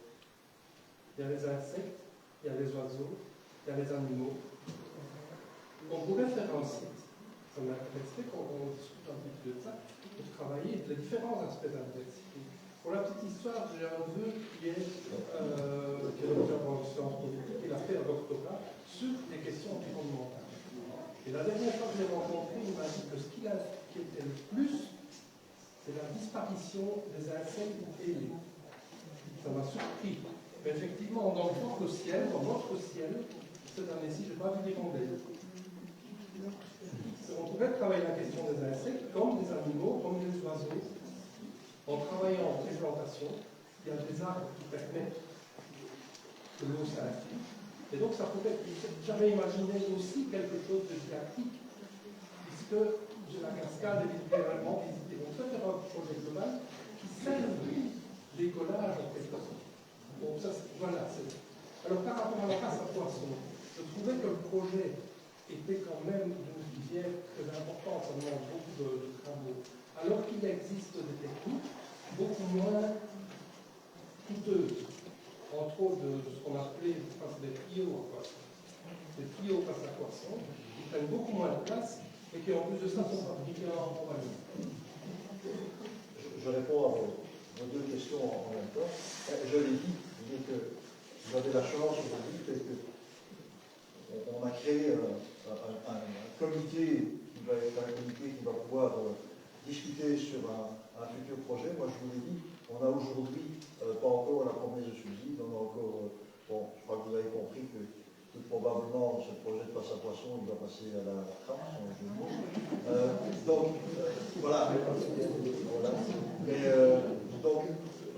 Il y a les insectes, il y a les oiseaux, il y a les animaux. On pourrait faire un site, ça m'intéresserait quand on discute un petit peu de ça, pour travailler les différents aspects de la biodiversité. Pour la petite histoire, j'ai un neveu qui est docteur en sciences politiques, il a fait un doctorat sur les questions environnementales. Et la dernière fois que je l'ai rencontré, il m'a dit que ce qui était le plus, c'est la disparition des insectes ailés. Ça m'a surpris. Mais effectivement, dans notre ciel, cette année-ci, je n'ai pas vu d'hirondelles. On pourrait travailler la question des insectes comme des animaux, comme des oiseaux. En travaillant en replantation, il y a des arbres qui permettent que l'eau s'infiltre. Et donc, ça pourrait. J'avais imaginé aussi quelque chose de didactique, puisque la cascade est littéralement visitée. Donc, ça fait un projet global qui serve l'écolage en quelque sorte. Donc, ça, voilà. Alors, par rapport à la passe à poisson, je trouvais que le projet était quand même d'une filière très importante, ça demande beaucoup de travaux. Alors qu'il existe des techniques beaucoup moins coûteuses, entre autres de ce qu'on appelait des trios à poisson. Des trios passe à poisson, qui prennent beaucoup moins de place et qui en plus de ça sont fabriqués en compagnie. Je réponds à vos deux questions en même temps. Je l'ai dit, que vous avez la chance aujourd'hui, que on a créé un comité qui va être un comité qui va pouvoir discuter sur un futur projet. Moi, je vous l'ai dit, on a aujourd'hui pas encore la promesse de subside, on a encore, bon, je crois que vous avez compris que tout probablement ce projet de passe à poisson, il va passer à la trappe, en jeu de mots. Donc, voilà. Mais, donc,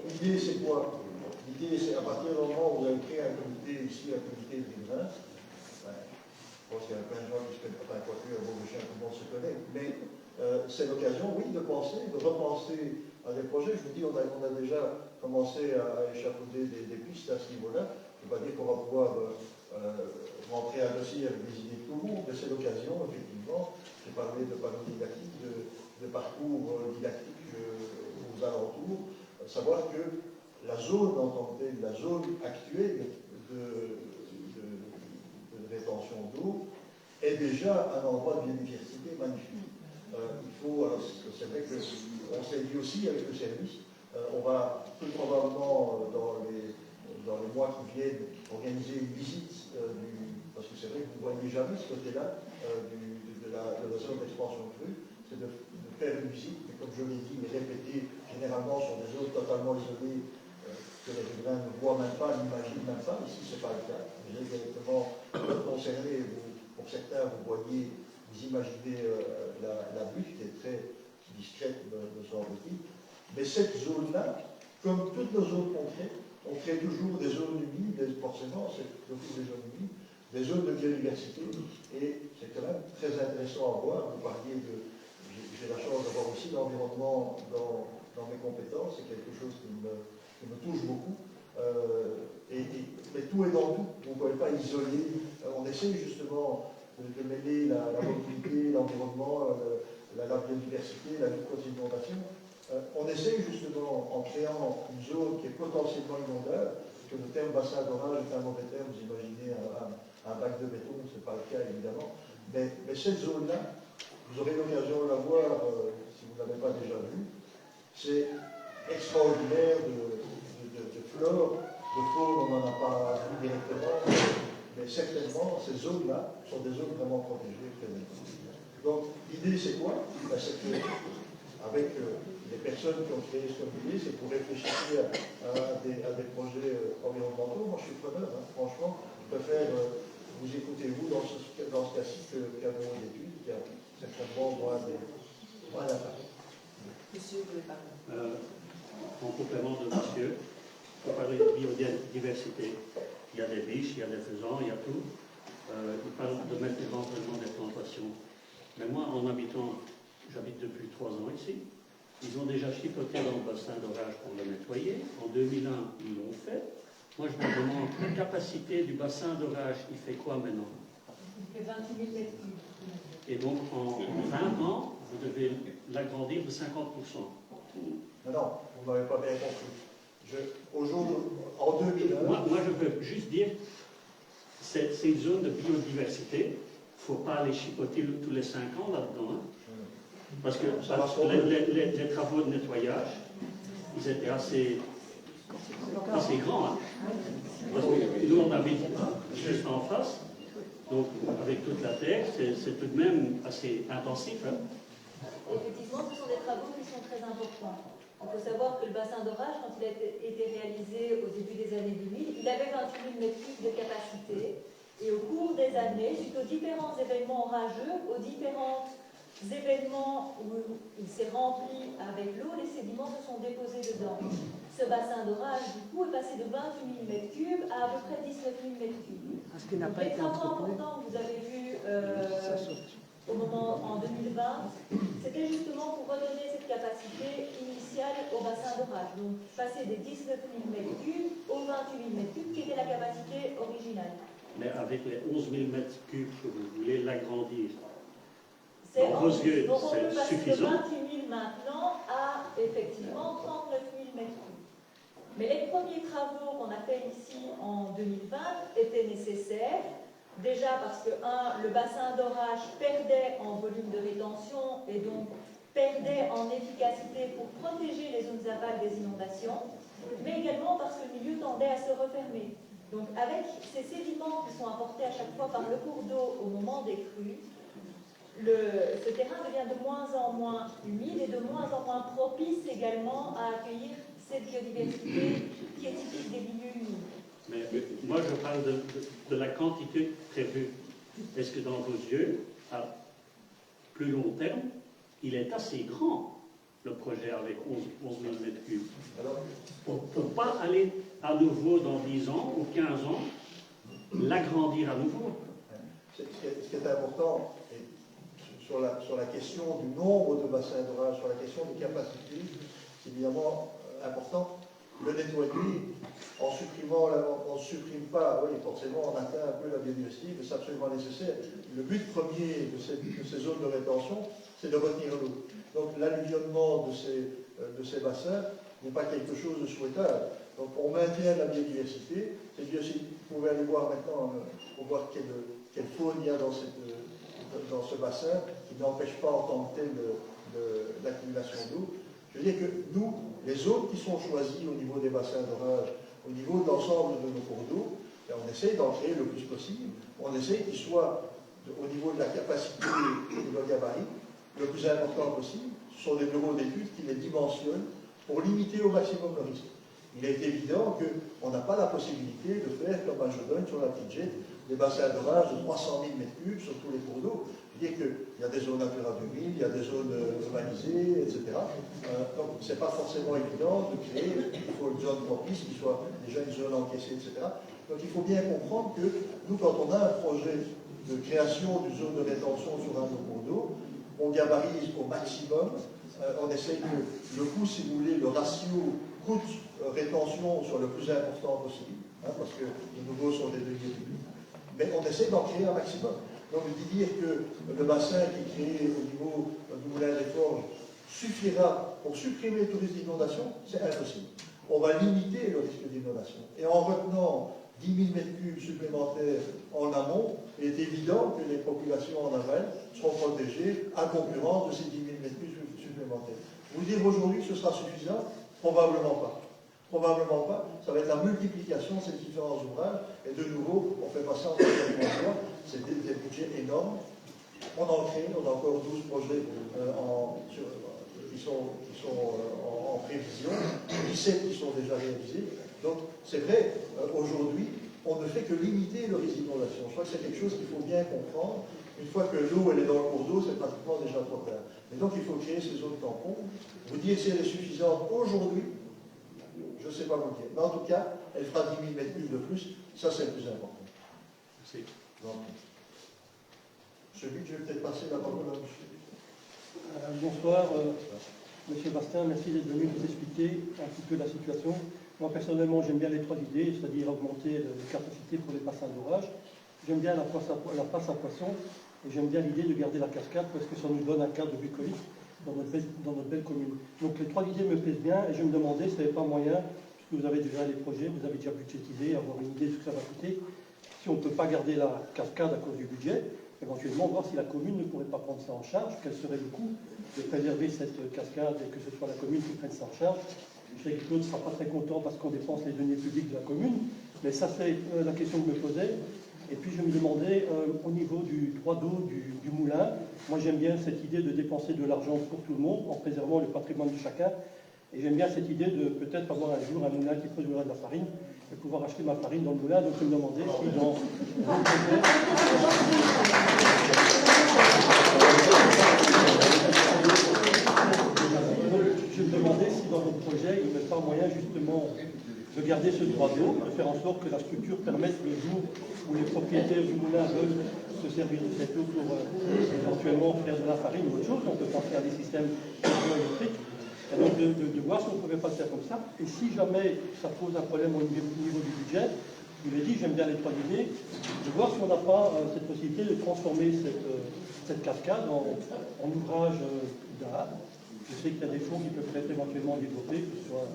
l'idée, c'est quoi? L'idée, c'est à partir du moment où vous avez créé un comité ici, un comité de riverains, je pense qu'il y a plein de gens qui se connaissent, enfin, quoique, à Beaubouchet, tout le monde se connaît, mais c'est l'occasion, oui, de penser, de repenser à des projets. Je vous dis, on a déjà commencé à échafauder des pistes à ce niveau-là. Je ne veux pas dire qu'on va pouvoir rentrer un dossier avec des idées de tout le monde, mais c'est l'occasion, effectivement. J'ai parlé de panneaux didactiques, de parcours didactiques aux alentours, savoir que la zone en tant que telle, la zone actuelle de rétention d'eau est déjà un endroit de biodiversité magnifique. Il faut, alors c'est vrai qu'on s'est dit aussi avec le service, on va tout probablement dans les mois qui viennent organiser une visite parce que c'est vrai que vous ne voyez jamais ce côté-là de la zone d'expansion crue, c'est de faire une visite, mais comme je l'ai dit, les répéter généralement sur des zones totalement isolées que les riverains ne voient même pas, n'imaginent même pas. Ici, ce n'est pas le cas. Vous êtes directement concerné, pour certains, vous voyez, vous imaginez la butte qui est très discrète, me semble-t-il. Mais cette zone-là, comme toutes nos zones qu'on crée toujours des zones humides, forcément, c'est toujours des zones humides, des zones de biodiversité, et c'est quand même très intéressant à voir. Vous parliez de... J'ai la chance d'avoir aussi l'environnement dans mes compétences, c'est quelque chose qui me touche beaucoup. Mais tout est dans tout. Vous ne pouvez pas isoler. On essaie justement de mêler la mobilité, l'environnement, la biodiversité, la lutte contre l'inondation. On essaie justement, en créant une zone qui est potentiellement inondable, que le terme bassin d'orage est un mauvais terme, vous imaginez un bac de béton, ce n'est pas le cas évidemment. Mais cette zone-là, vous aurez l'occasion de la voir si vous ne l'avez pas déjà vue. C'est extraordinaire de flore, de faune, on n'en a pas vu directement, mais certainement, ces zones-là sont des zones vraiment protégées. Donc, l'idée, c'est quoi? C'est qu'avec les personnes qui ont créé ce comité, c'est pour réfléchir à des projets environnementaux. Moi, je suis preneur, hein. Franchement, je préfère vous écouter, vous, dans ce cas-ci, qu'un bureau d'études qui a certainement moins d'impact. Monsieur, vous voulez parler? En complément de monsieur, pour parler de biodiversité, il y a des biches, il y a des faisans, il y a tout. Il parle de mettre éventuellement des plantations. Mais moi, en habitant, j'habite depuis 3 ans ici, ils ont déjà chipoté dans le bassin d'orage pour le nettoyer. En 2001, ils l'ont fait. Moi, je me demande, la capacité du bassin d'orage, il fait quoi maintenant? Il fait 28 000 mètres cubes. Et donc, en 20 ans, vous devez l'agrandir de 50%. Non, vous ne m'avez pas bien compris. En 2001... Moi, je peux juste dire, c'est une zone de biodiversité. Il ne faut pas aller chipoter tous les 5 ans là-dedans. Hein. Parce que les travaux de nettoyage, ils étaient assez grands. Hein. Parce que nous, on habite juste en face. Donc, avec toute la terre, c'est tout de même assez intensif. Hein. Effectivement, ce sont des travaux qui sont très importants. Il faut savoir que le bassin d'orage, quand il a été réalisé au début des années 2000, il avait 28 000 m3 de capacité. Et au cours des années, suite aux différents événements orageux, aux différents événements où il s'est rempli avec l'eau, les sédiments se sont déposés dedans. Ce bassin d'orage, du coup, est passé de 28 000 m3 à peu près 19 000 m3. Parce qu'il n'a pas Les été travaux entretenu. importants que vous avez vus au moment en 2020, c'était justement pour redonner cette capacité initiale au bassin d'orage. Donc, passer des 19 000 m3 aux 28 000 m3, qui était la capacité originale. Mais avec les 11 000 m3 que vous voulez l'agrandir, Dans vos yeux, donc on peut c'est passer suffisant. de 28 000 maintenant à effectivement 39 000 m3. Mais les premiers travaux qu'on a fait ici en 2020 étaient nécessaires. Déjà parce que, le bassin d'orage perdait en volume de rétention et donc perdait en efficacité pour protéger les zones aval des inondations, mais également parce que le milieu tendait à se refermer. Donc avec ces sédiments qui sont apportés à chaque fois par le cours d'eau au moment des crues, ce terrain devient de moins en moins humide et de moins en moins propice également à accueillir cette biodiversité qui est typique des milieux humides. Mais moi, je parle de la quantité prévue. Est-ce que dans vos yeux, à plus long terme, il est assez grand, le projet avec 11 000 m3, pour ne pas aller à nouveau dans 10 ans ou 15 ans, l'agrandir à nouveau? Ce qui est important, sur la question du nombre de bassins d'orage, sur la question des capacités, c'est évidemment important. Le nettoyer, en supprimant, on ne supprime pas, oui, forcément on atteint un peu la biodiversité, mais c'est absolument nécessaire. Le but premier de ces zones de rétention, c'est de retenir l'eau. Donc l'alluvionnement de ces bassins n'est pas quelque chose de souhaitable. Donc on maintient la biodiversité. C'est bien si vous pouvez aller voir maintenant pour voir quelle faune il y a dans ce bassin, qui n'empêche pas en tant que tel l'accumulation d'eau. Je veux dire que nous, les zones qui sont choisies au niveau des bassins d'orage, au niveau de l'ensemble de nos cours d'eau, on essaie d'en créer le plus possible. On essaie qu'ils soient, au niveau de la capacité et de leur gabarit, le plus important possible. Ce sont des bureaux d'études qui les dimensionnent pour limiter au maximum le risque. Il est évident qu'on n'a pas la possibilité de faire, comme à Jodogne, sur la petite jette, des bassins d'orage de 300 000 m3 sur tous les cours d'eau. C'est-à-dire qu'il y a des zones Natura 2000, il y a des zones urbanisées, etc. Donc, ce n'est pas forcément évident de créer, il faut une zone propice qui soit déjà une zone encaissée, etc. Donc, il faut bien comprendre que nous, quand on a un projet de création d'une zone de rétention sur un de nos cours d'eau, on gabarise au maximum, on essaye que le coût, si vous voulez, le ratio coût-rétention soit le plus important possible, parce que les nouveaux sont des deniers publics, mais on essaie d'en créer un maximum. Donc, de dire que le bassin qui est créé au niveau du moulin des Forges suffira pour supprimer tout risque d'inondation, c'est impossible. On va limiter le risque d'inondation. Et en retenant 10 000 m3 supplémentaires en amont, il est évident que les populations en aval seront protégées à concurrence de ces 10 000 m3 supplémentaires. Vous dire aujourd'hui que ce sera suffisant? Probablement pas. Probablement pas. Ça va être la multiplication de ces différents ouvrages. Et de nouveau, on fait passer en deuxième emploi. C'est des budgets énormes. On en crée, on a encore 12 projets qui sont en prévision, 17 qui sont déjà réalisés. Donc, c'est vrai, aujourd'hui, on ne fait que limiter le risque d'inondation. Je crois que c'est quelque chose qu'il faut bien comprendre. Une fois que l'eau elle est dans le cours d'eau, c'est pratiquement déjà trop tard. Et donc, il faut créer ces zones tampons. Vous dire si elle est suffisante aujourd'hui, je ne sais pas vous dire. Mais en tout cas, elle fera 10 000 m3 de plus. Ça, c'est le plus important. Merci. Donc, je vais peut-être passer la parole à monsieur. Bonsoir, monsieur Bastin, merci d'être venu nous expliquer un petit peu la situation. Moi, personnellement, j'aime bien les trois idées, c'est-à-dire augmenter les capacités pour les bassins d'orage. J'aime bien la passe à poisson, et j'aime bien l'idée de garder la cascade, parce que ça nous donne un cadre bucolique dans notre belle commune. Donc, les trois idées me plaisent bien, et je me demandais s'il n'y avait pas moyen, puisque vous avez déjà les projets, vous avez déjà budgétisé, avoir une idée de ce que ça va coûter, si on ne peut pas garder la cascade à cause du budget, éventuellement voir si la commune ne pourrait pas prendre ça en charge, quel serait le coût de préserver cette cascade et que ce soit la commune qui prenne ça en charge. Je sais que Claude ne sera pas très content parce qu'on dépense les deniers publics de la commune, mais ça c'est la question que je me posais. Et puis je me demandais, au niveau du droit d'eau du moulin, moi j'aime bien cette idée de dépenser de l'argent pour tout le monde en préservant le patrimoine de chacun. Et j'aime bien cette idée de peut-être avoir un jour un moulin qui produira de la farine et pouvoir acheter ma farine dans le moulin. Donc je me demandais si dans vos projets... Je me demandais si dans votre projet, il n'y avait pas moyen justement de garder ce droit d'eau, de faire en sorte que la structure permette le jour où les propriétaires du moulin veulent se servir de cette eau pour éventuellement faire de la farine ou autre chose. On peut penser à des systèmes électriques. Et donc de voir si on ne pouvait pas le faire comme ça. Et si jamais ça pose un problème au niveau du budget, je vous l'ai dit, j'aime bien les trois idées, de voir si on n'a pas cette possibilité de transformer cette cascade en ouvrage d'art. Je sais qu'il y a des fonds qui peuvent être éventuellement développés, que ce soit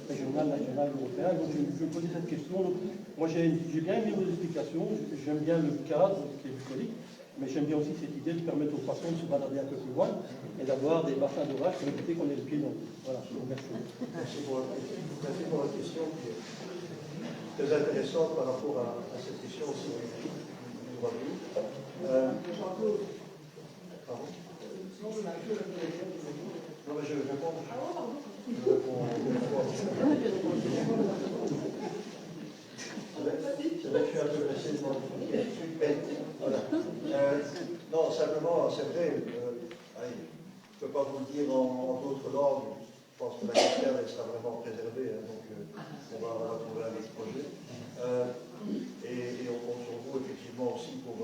régional, national, européen. Donc je vais poser cette question. Donc, moi j'ai bien aimé vos explications, j'aime bien le cadre qui est bucolique, mais j'aime bien aussi cette idée de permettre aux poissons de se balader un peu plus loin et d'avoir des bassins d'orage pour éviter qu'on ait le pied dans l'eau. Voilà, je vous remercie. Merci pour la question. très intéressante par rapport à cette question aussi du droit de l'eau. Pardon? Non, mais je réponds. C'est vrai que je suis un peu pressé devant le voilà. Non, simplement, c'est vrai, je ne peux pas vous le dire en d'autres langues. Je pense que la cascade, elle sera vraiment préservée, hein, donc on va trouver un autre projet. Et on compte sur vous, effectivement, aussi pour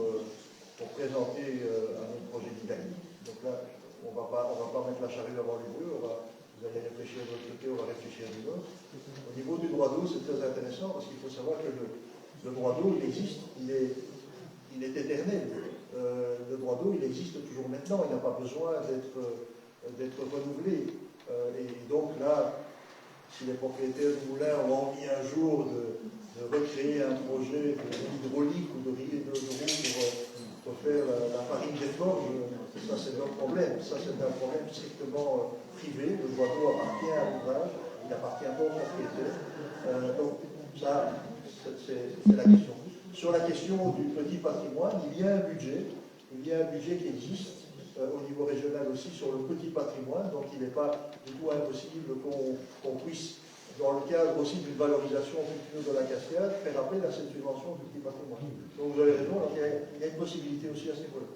présenter un autre projet didactique. Donc là, on ne va pas mettre la charrue avant les bœufs, vous allez réfléchir de votre côté, on va réfléchir du nôtre. Au niveau du droit d'eau, c'est très intéressant parce qu'il faut savoir que le droit d'eau, il existe, il est éternel. Le droit d'eau, il existe toujours maintenant, il n'a pas besoin d'être renouvelé. Et donc là, si les propriétaires du moulin ont envie un jour de recréer un projet hydraulique ou de roue pour faire la farine des forges, ça c'est leur problème. Ça c'est un problème strictement privé. Le droit d'eau appartient à l'ouvrage, il n'appartient pas au propriétaire. Donc ça, c'est la question. Sur la question du petit patrimoine, il y a un budget qui existe au niveau régional aussi sur le petit patrimoine, donc il n'est pas du tout impossible qu'on puisse, dans le cadre aussi d'une valorisation future de la cascade, faire appel à cette subvention du petit patrimoine. Donc vous avez raison, alors il y a une possibilité aussi à ce niveau-là.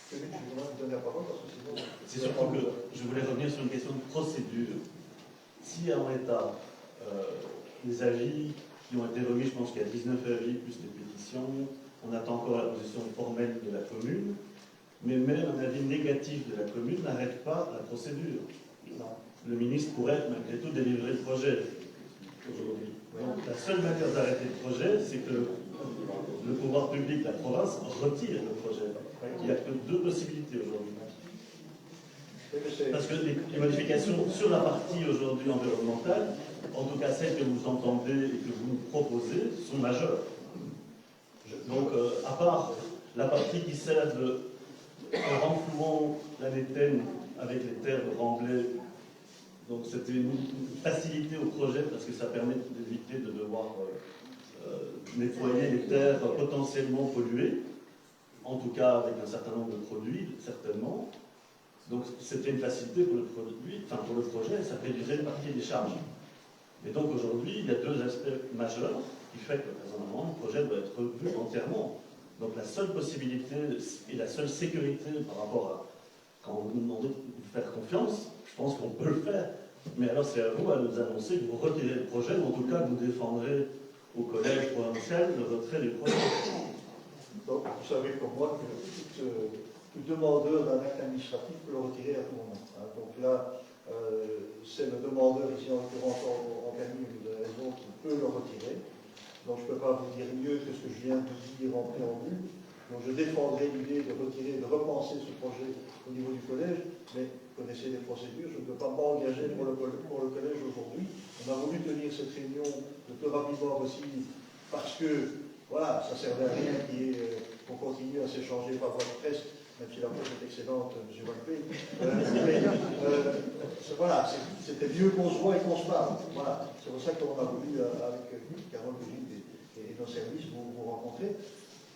Je vais vous donner la parole parce que sinon... C'est surtout que je voulais revenir sur une question de procédure. Si en l'état, les avis qui ont été remis, je pense qu'il y a 19 avis plus des pétitions, on attend encore la position formelle de la commune, mais même un avis négatif de la commune n'arrête pas la procédure. Le ministre pourrait malgré tout délivrer le projet aujourd'hui. Donc la seule manière d'arrêter le projet, c'est que le pouvoir public, la province, retire le projet. Il n'y a que deux possibilités aujourd'hui. Parce que les modifications sur la partie aujourd'hui environnementale, en tout cas celles que vous entendez et que vous nous proposez, sont majeures. Donc, à part la partie qui sert en renflouant la Nétaine avec les terres de Remblai, donc c'était une facilité au projet parce que ça permet d'éviter de devoir nettoyer les terres potentiellement polluées, en tout cas avec un certain nombre de produits, certainement. Donc c'était une facilité pour le projet, ça réduisait une partie des charges. Mais donc aujourd'hui, il y a deux aspects majeurs qui fait que, raisonnablement, le projet doit être revu entièrement. Donc la seule possibilité et la seule sécurité par rapport à quand vous nous demandez de faire confiance, je pense qu'on peut le faire. Mais alors c'est à vous à nous annoncer que vous retirez le projet, ou en tout cas que vous défendrez au collège provincial le retrait du projet. Donc vous savez comme moi que tout demandeur d'un acte administratif peut le retirer à tout moment. Donc là, c'est le demandeur, ici en l'occurrence en Camille, vous avez raison, qui peut le retirer. Donc je ne peux pas vous dire mieux que ce que je viens de vous dire en préambule. Donc je défendrai l'idée de retirer, de repenser ce projet au niveau du collège, mais vous connaissez les procédures, je ne peux pas m'engager pour le collège aujourd'hui. On a voulu tenir cette réunion le plus rapidement possible parce que, voilà, ça ne servait à rien qu'on continue à s'échanger par voie de presse, même si la presse est excellente, M. Walpé. Voilà, c'était mieux qu'on se voit et qu'on se parle. Voilà, c'est pour ça qu'on a voulu, avec Carole Brigitte et nos services, vous rencontrer.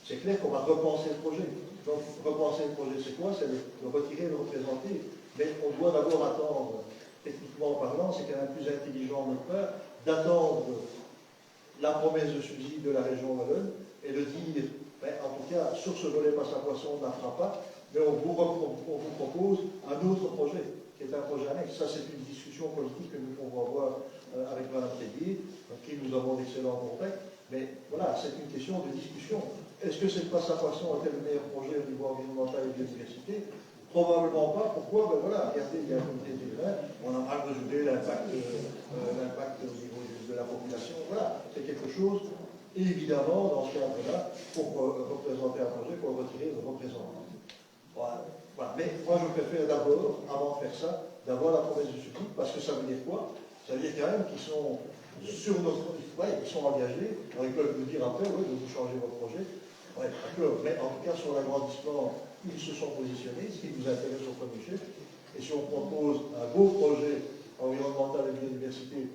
C'est clair qu'on va repenser le projet. Donc, repenser le projet, c'est quoi? C'est le retirer, le représenter. Mais on doit d'abord attendre, techniquement parlant, c'est quand même plus intelligent de notre part, d'attendre la promesse de subside de la région Wallonne et de dire, en tout cas, sur ce volet passe à poisson, on n'en fera pas, mais on vous propose un autre projet, qui est un projet annexe. Ça, c'est une discussion politique que nous pouvons avoir avec Mme Tellier, avec qui nous avons d'excellents contacts. Mais voilà, c'est une question de discussion. Est-ce que cette passe à poisson était le meilleur projet au niveau environnemental et biodiversité? Probablement pas. Pourquoi? Ben voilà, regardez, il y a un comité de terrain, on a mal mesuré l'impact au niveau de la population. Voilà, c'est quelque chose, évidemment, dans ce cadre-là, pour représenter un projet, pour le retirer, le représenter. Voilà. Mais moi, je préfère d'abord, avant de faire ça, d'avoir la promesse de subside, parce que ça veut dire quoi? Ça veut dire quand même qu'ils sont sur notre... Ouais, ils sont engagés. Alors, ils peuvent nous dire après, oui, vous changez votre projet. Ouais, d'accord. Mais en tout cas, sur l'agrandissement, ils se sont positionnés, ce qui nous intéresse au premier chef. Et si on propose un beau projet environnemental et biodiversité,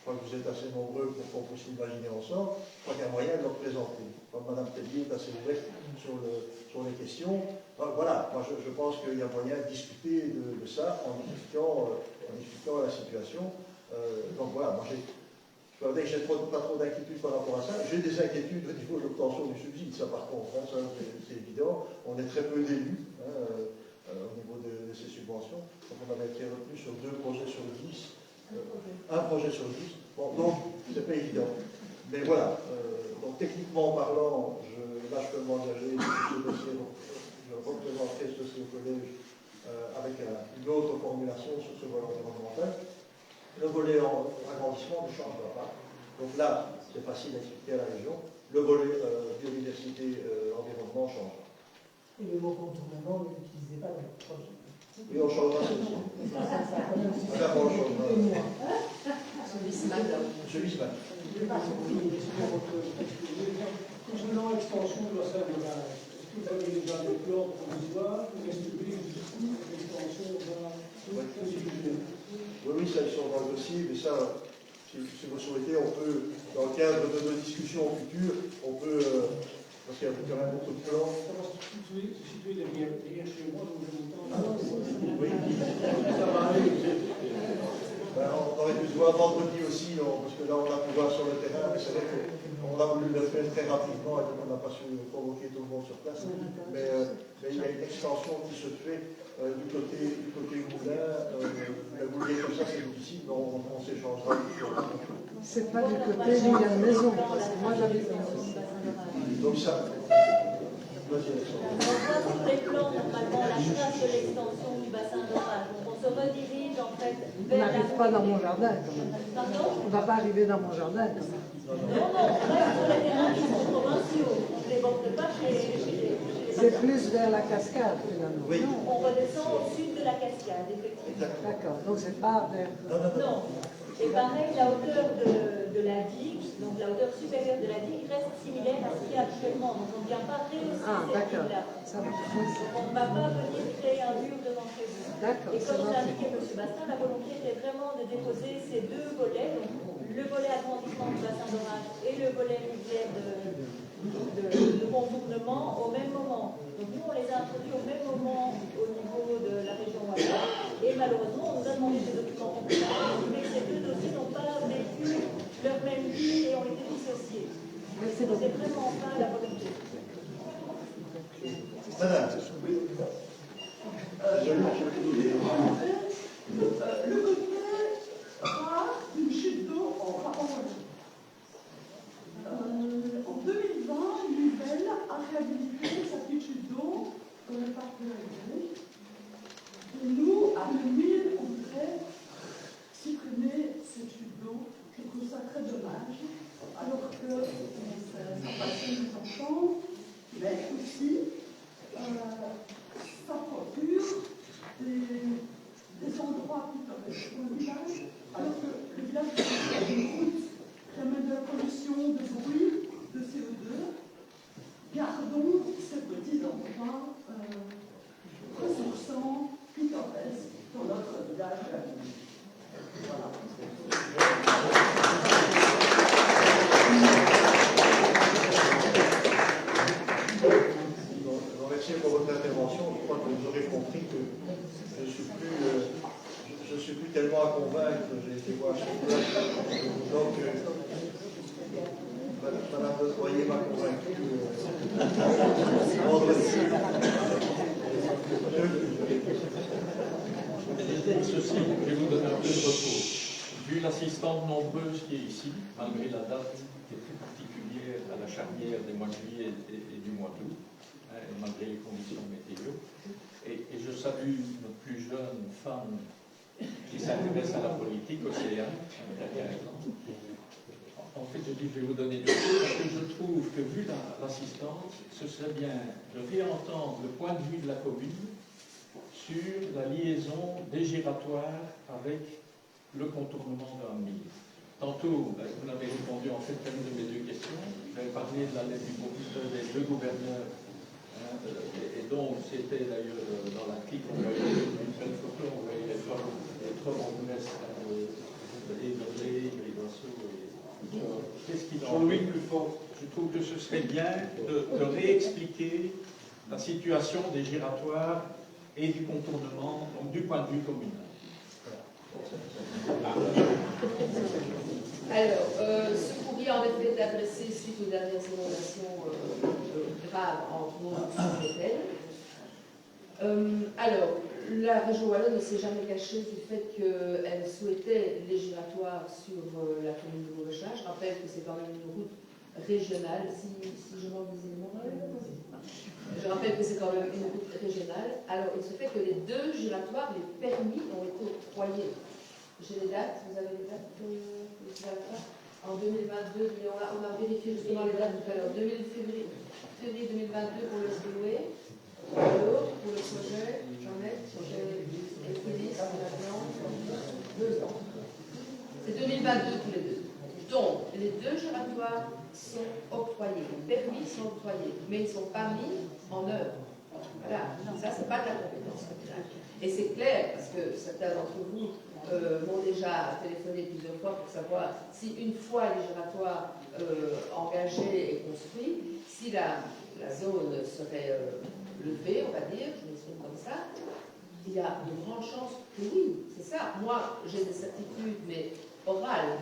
crois que vous êtes assez nombreux pour qu'on puisse l'imaginer ensemble. Je crois qu'il y a moyen de le représenter. Comme Mme Tellier est assez ouverte sur les questions. Voilà, moi je pense qu'il y a moyen de discuter de ça en discutant la situation. Donc voilà, moi je dois dire que j'ai pas trop d'inquiétudes par rapport à ça. J'ai des inquiétudes au niveau de l'obtention du subside, ça par contre, hein, ça c'est évident. On est très peu d'élus au niveau de ces subventions. Donc on avait été retenu sur 2 projets sur 10. Un projet sur 10. Bon, donc c'est pas évident. Mais voilà, donc techniquement parlant, là je peux m'engager sur ce dossier, je représenterai ce dossier au collège avec une autre formulation sur ce volet environnemental. Le volet agrandissement ne changera pas. Donc là, c'est facile à expliquer à la région. Le volet biodiversité, environnement changera. Et le mot contournement, ne l'utilisez pas dans le projet. Oui, on changera ceci. D'abord, on changera. Monsieur Wiesmann. Je n'ai pas compris les questions concernant l'extension de la Seine-Saint-Laurent. Est-ce que vous avez déjà des plans provisoires pour restaurer l'extension de la Oui, ça, ils sont dans le dossier, mais ça, si vous souhaitez, on peut, dans le cadre de nos discussions futures, on peut, parce qu'il y a quand même beaucoup de plans. Ça va se situer derrière chez moi, donc je vous tente. Oui. Ça va aller. Ben, on aurait dû se voir vendredi aussi, parce que là on a pu voir sur le terrain, mais c'est vrai qu'on a voulu le faire très rapidement et donc on n'a pas su convoquer tout le monde sur place. Mais il y a une extension qui se fait du côté Moulin. Vous le dire comme ça, c'est difficile, mais on s'échangera. C'est pas du côté où il y a une maison, parce que moi j'avais fait donc ça. On voit sur les plans normalement la trace de l'extension du bassin d'orage. Donc on se redirige en fait On vers n'arrive pas dans mon jardin, quand même. Pardon? On ne va pas arriver dans mon jardin, quand même. Non, on reste sur les terrains qui sont provinciaux. On ne les porte pas chez C'est plus vers la cascade, finalement. Oui. On redescend au sud de la cascade, effectivement. D'accord, donc c'est pas vers... Non. Et pareil, la hauteur de la digue, donc la hauteur supérieure de la digue, reste similaire à ce qu'il y a actuellement. Donc on ne vient pas rehausser cette digue-là. Ça va. Donc on ne va pas venir créer un mur devant chez vous. D'accord. Et comme l'a indiqué M. Bastin, la volonté était vraiment de déposer ces 2 volets, donc le volet agrandissement du bassin d'orage et le volet nucléaire de contournement au même moment. Donc nous, on les a introduits au même moment au niveau de la région Ouattara. Et malheureusement, on nous a demandé des documents complémentaires, mais ces 2 dossiers n'ont pas vécu leur même vie et ont été dissociés. C'est vraiment pas la volonté. Madame. Le comité a une chute d'eau en en 2020, Nivelles a réhabilité sa petite chute d'eau dans le parc de la Rivière. Et nous, à 2000, on voudrait supprimer cette chute d'eau. Je trouve ça très dommage, alors que ça passionne les enfants, mais aussi ça procure des endroits pittoresques pour le village, alors que le village a une route qui amène de la pollution, de bruit, de CO2. Gardons ces petits endroits ressourçants, pittoresques dans notre village de la ville. Voilà. Merci pour votre intervention. Je crois que vous aurez compris que je ne suis plus tellement à convaincre. J'ai été voir sur place. Donc, Madame de Troyer m'a convaincu. Ceci, je vais vous donner un peu de retour. Vu l'assistante nombreuse qui est ici, malgré la date qui est très particulière à la charnière des mois de juillet et du mois d'août, malgré les conditions météo. Et je salue notre plus jeune femme qui s'intéresse à la politique, Océane. En fait, je dis, je vais vous donner deux choses, parce que je trouve que, vu l'assistante, ce serait bien de réentendre le point de vue de la commune sur la liaison des giratoires avec le contournement d'un mille. Tantôt, vous n'avez répondu en fait qu'à une de mes 2 questions. J'avais parlé de la lettre des 2 gouverneurs. Et donc, c'était d'ailleurs dans la clique, on voyait une belle photo, on voyait les trois bourgmestres de Everley, Qu'est-ce qu'il en est? Je trouve que ce serait bien de réexpliquer la situation des giratoires et du contournement, donc du point de vue communal. Alors, ce courrier en effet est adressé suite aux dernières inondations graves en Meurthe-sur-Moselle. Alors, la région wallonne ne s'est jamais cachée du fait qu'elle souhaitait les giratoires sur la commune de Beaurechat. Je rappelle que c'est quand même une route régionale, si je m'en disais non. Je rappelle que c'est quand même une route régionale. Alors, il se fait que les deux giratoires, les permis, ont été octroyés. J'ai les dates, vous avez les dates en 2022, on a vérifié justement les dates tout à l'heure. Février 2022 pour le SPOE, l'autre pour le projet, projet Equilis, maintenant, 2 ans. C'est 2022 tous les deux. Donc, les deux giratoires sont octroyés, les permis sont octroyés, mais ils ne sont pas mis en œuvre. Voilà, ça c'est pas de la compétence communale. Et c'est clair, parce que certains d'entre vous m'ont déjà téléphoné plusieurs fois pour savoir si une fois les giratoires engagés et construits, si la zone serait levée, on va dire, je m'exprime comme ça, il y a de grandes chances que oui, c'est ça. Moi, j'ai des certitudes, mais orales,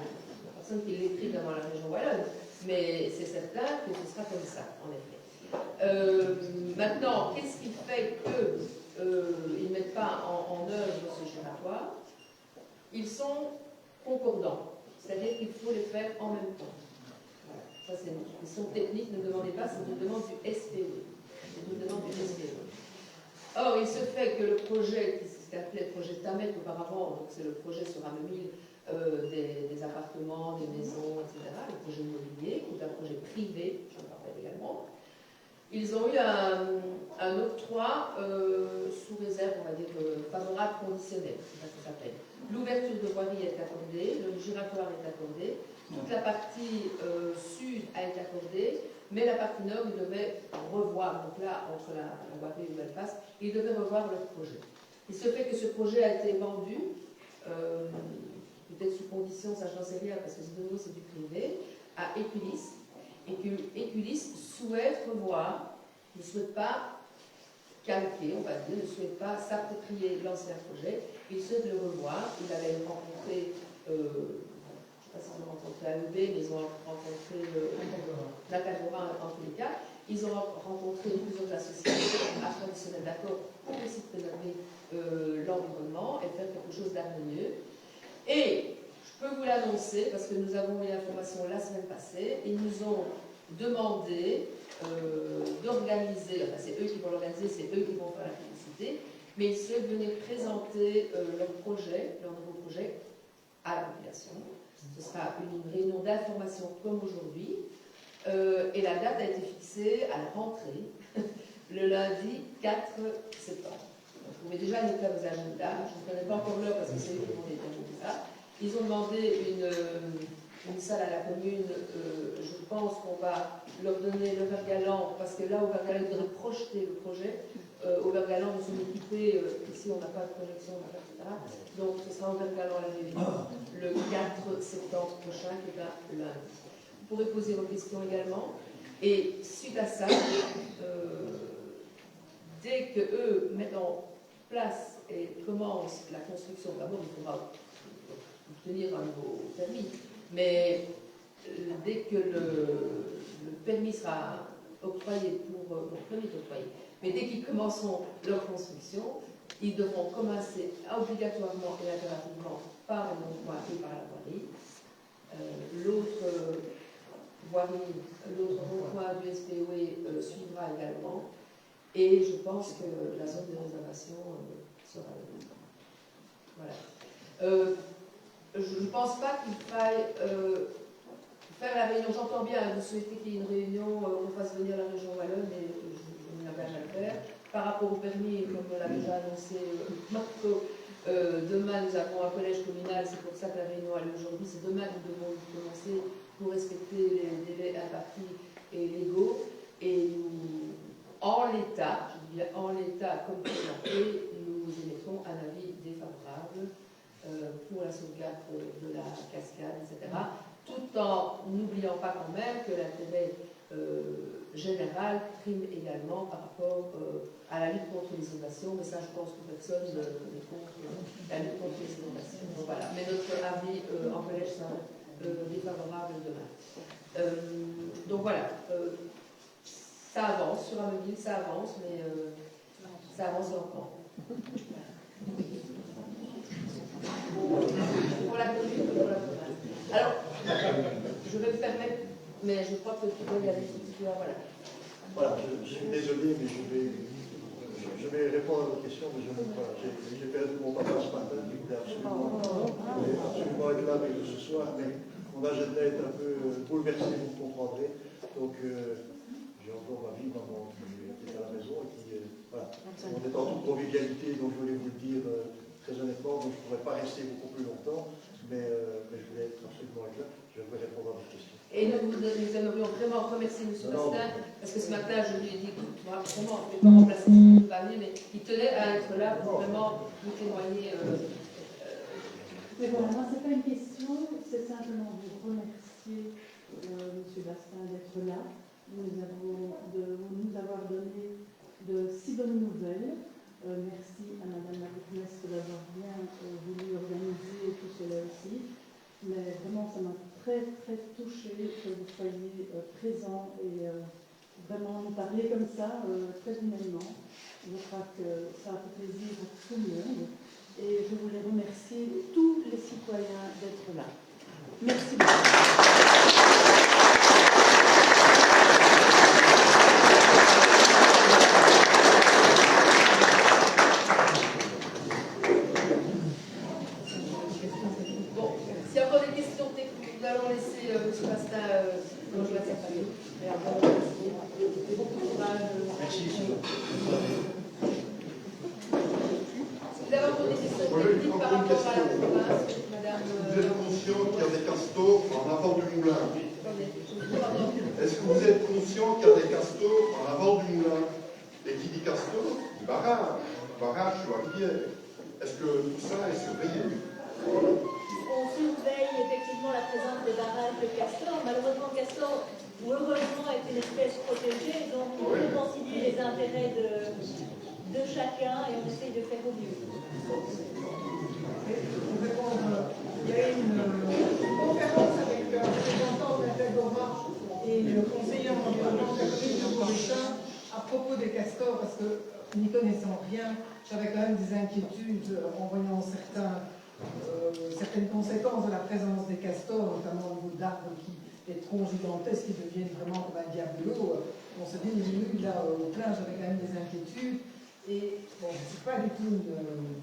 personne qui l'écrit devant la région wallonne, mais c'est certain que ce sera comme ça, en effet. Maintenant, qu'est-ce qui fait qu'ils ne mettent pas en œuvre ce giratoire? Ils sont concordants, c'est-à-dire qu'il faut les faire en même temps. Voilà. Ça, c'est une question technique, ne demandez pas, c'est une demande du SPE. C'est une demande du SPE. Or, il se fait que le projet, qui s'est appelé le projet TAMEC auparavant, donc c'est le projet sur Amemil, des appartements, des maisons, etc., le projet immobilier, qui est un projet privé, j'en parlais également. Ils ont eu un octroi sous réserve, on va dire, favorable conditionnel, c'est ça que ça s'appelle. L'ouverture de voirie est accordée, le giratoire est accordé, toute la partie sud a été accordée, mais la partie nord, ils devaient revoir, donc là, entre la voirie où elle passe, ils devaient revoir leur projet. Il se fait que ce projet a été vendu, peut-être sous condition, ça je n'en sais rien, parce que de nouveau c'est du privé, à Equilis, et que Equilis souhaite revoir, ne souhaite pas calquer, on va dire, ne souhaite pas s'approprier l'ancien projet, il souhaite le revoir. Il avait rencontré, je ne sais pas si ils ont rencontré AEB, mais ils ont rencontré l'Acadora en tous les cas. Ils ont rencontré plusieurs associations afin de se mettre d'accord pour aussi préserver l'environnement et faire quelque chose d'harmonieux. Et je peux vous l'annoncer, parce que nous avons eu l'information la semaine passée, ils nous ont demandé d'organiser, enfin c'est eux qui vont l'organiser, c'est eux qui vont faire la publicité, mais ils souhaitent venir présenter leur projet, leur nouveau projet à la population. Ce sera une réunion d'information comme aujourd'hui, et la date a été fixée à la rentrée, le lundi 4 septembre. Vous pouvez déjà noter vos agendas, je ne connais pas encore l'heure parce que c'est eux qui vont déterminer ça. Ils ont demandé une salle à la commune, je pense qu'on va leur donner le Vergalan, parce que là, au Vergalan, ils devraient projeter le projet. Au Vergalan, nous sommes équipés, ici on n'a pas de connexion, etc. Donc ce sera au Vergalan à la réunion, le 4 septembre prochain, qui est un lundi. Vous pourrez poser vos questions également. Et suite à ça, dès qu'eux mettent en place et commencent la construction, d'abord il faudra obtenir un nouveau permis, mais dès que le permis sera octroyé mais dès qu'ils commenceront leur construction, ils devront commencer obligatoirement et impérativement par le non-point et par la voirie. L'autre non-point du SPOE suivra également, et je pense que la zone de réservation sera donnée. Voilà. Je ne pense pas qu'il faille faire la réunion. J'entends bien, vous souhaitez qu'il y ait une réunion, qu'on fasse venir la région wallonne, et je m'engage à le faire. Par rapport au permis, comme on l'a déjà annoncé, Marco, demain nous avons un collège communal, c'est pour ça que la réunion a lieu aujourd'hui. C'est demain que nous devons commencer pour respecter les délais impartis et légaux. Et nous, en l'état, je dis bien en l'état, comme présenté, nous émettrons un avis défavorable pour la sauvegarde de la cascade, etc. Tout en n'oubliant pas quand même que l'intérêt général prime également par rapport à la lutte contre les inondations, mais ça je pense que personne n'est contre la lutte contre les inondations. Donc, voilà. Mais notre avis en collège sera défavorable demain. Donc voilà, ça avance sur Ameville, ça avance, mais ça avance encore. Pour la commune, pour la province. Alors, je vais me permettre, mais je crois que tu dois y aller. Voilà. Voilà, je suis désolé, mais je vais répondre à votre question, mais j'ai perdu mon papa ce matin, je voulais absolument être là avec vous ce soir, mais mon agenda est un peu bouleversé, vous comprendrez. Donc, j'ai encore ma vie, maman qui est à la maison, et qui, voilà, on est en toute convivialité, donc je voulais vous le dire très honnêtement, donc je ne pourrais pas rester beaucoup plus longtemps, mais je voulais être absolument là, je vais répondre à votre question. Et nous aimerions vraiment remercier M. Bastin, parce que ce matin, je lui ai dit, écoute, moi, vraiment, je ne vais pas remplacer toute la nuit, mais il tenait à être là pour vraiment nous témoigner. Mais voilà, moi, ce n'est pas une question, c'est simplement vous remercier, M. Bastin, d'être là, de nous avoir donné de si bonnes nouvelles. Merci à Mme la bourgmestre d'avoir bien voulu organiser tout cela aussi. Mais vraiment, ça m'a très, très touchée que vous soyez présent et vraiment nous parler comme ça, très humainement. Je crois que ça a fait plaisir à tout le monde. Et je voulais remercier tous les citoyens d'être là. Merci beaucoup. Est-ce que vous êtes conscient qu'il y a des castors en avant du moulin? Et qui dit castor, dit barrage. Barrage sur la rivière. Est-ce que tout ça est surveillé? On surveille effectivement la présence des barrages de castors. Malheureusement, castor, ou heureusement, est une espèce protégée, donc on peut concilier les intérêts de chacun et on essaye de faire au mieux. Il y a une conférence avec le représentant de l'Agora et le conseiller en environnement de la commune de Beauchamp à propos des castors, parce que n'y connaissant rien, j'avais quand même des inquiétudes en voyant certaines conséquences de la présence des castors, notamment au niveau d'arbres des troncs gigantesques qui deviennent vraiment comme un diabolo. On se dit, là, au plein, j'avais quand même des inquiétudes. Et bon, je ne suis pas du tout une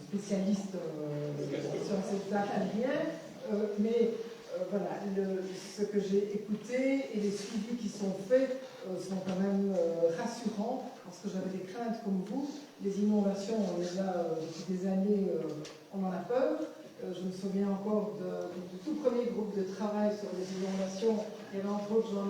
spécialiste sur cette rien, mais voilà, ce que j'ai écouté et les suivis qui sont faits sont quand même rassurants, parce que j'avais des craintes comme vous. Les inondations, on est là depuis des années, on en a peur. Je me souviens encore du tout premier groupe de travail sur les inondations. Il y avait entre autres Jean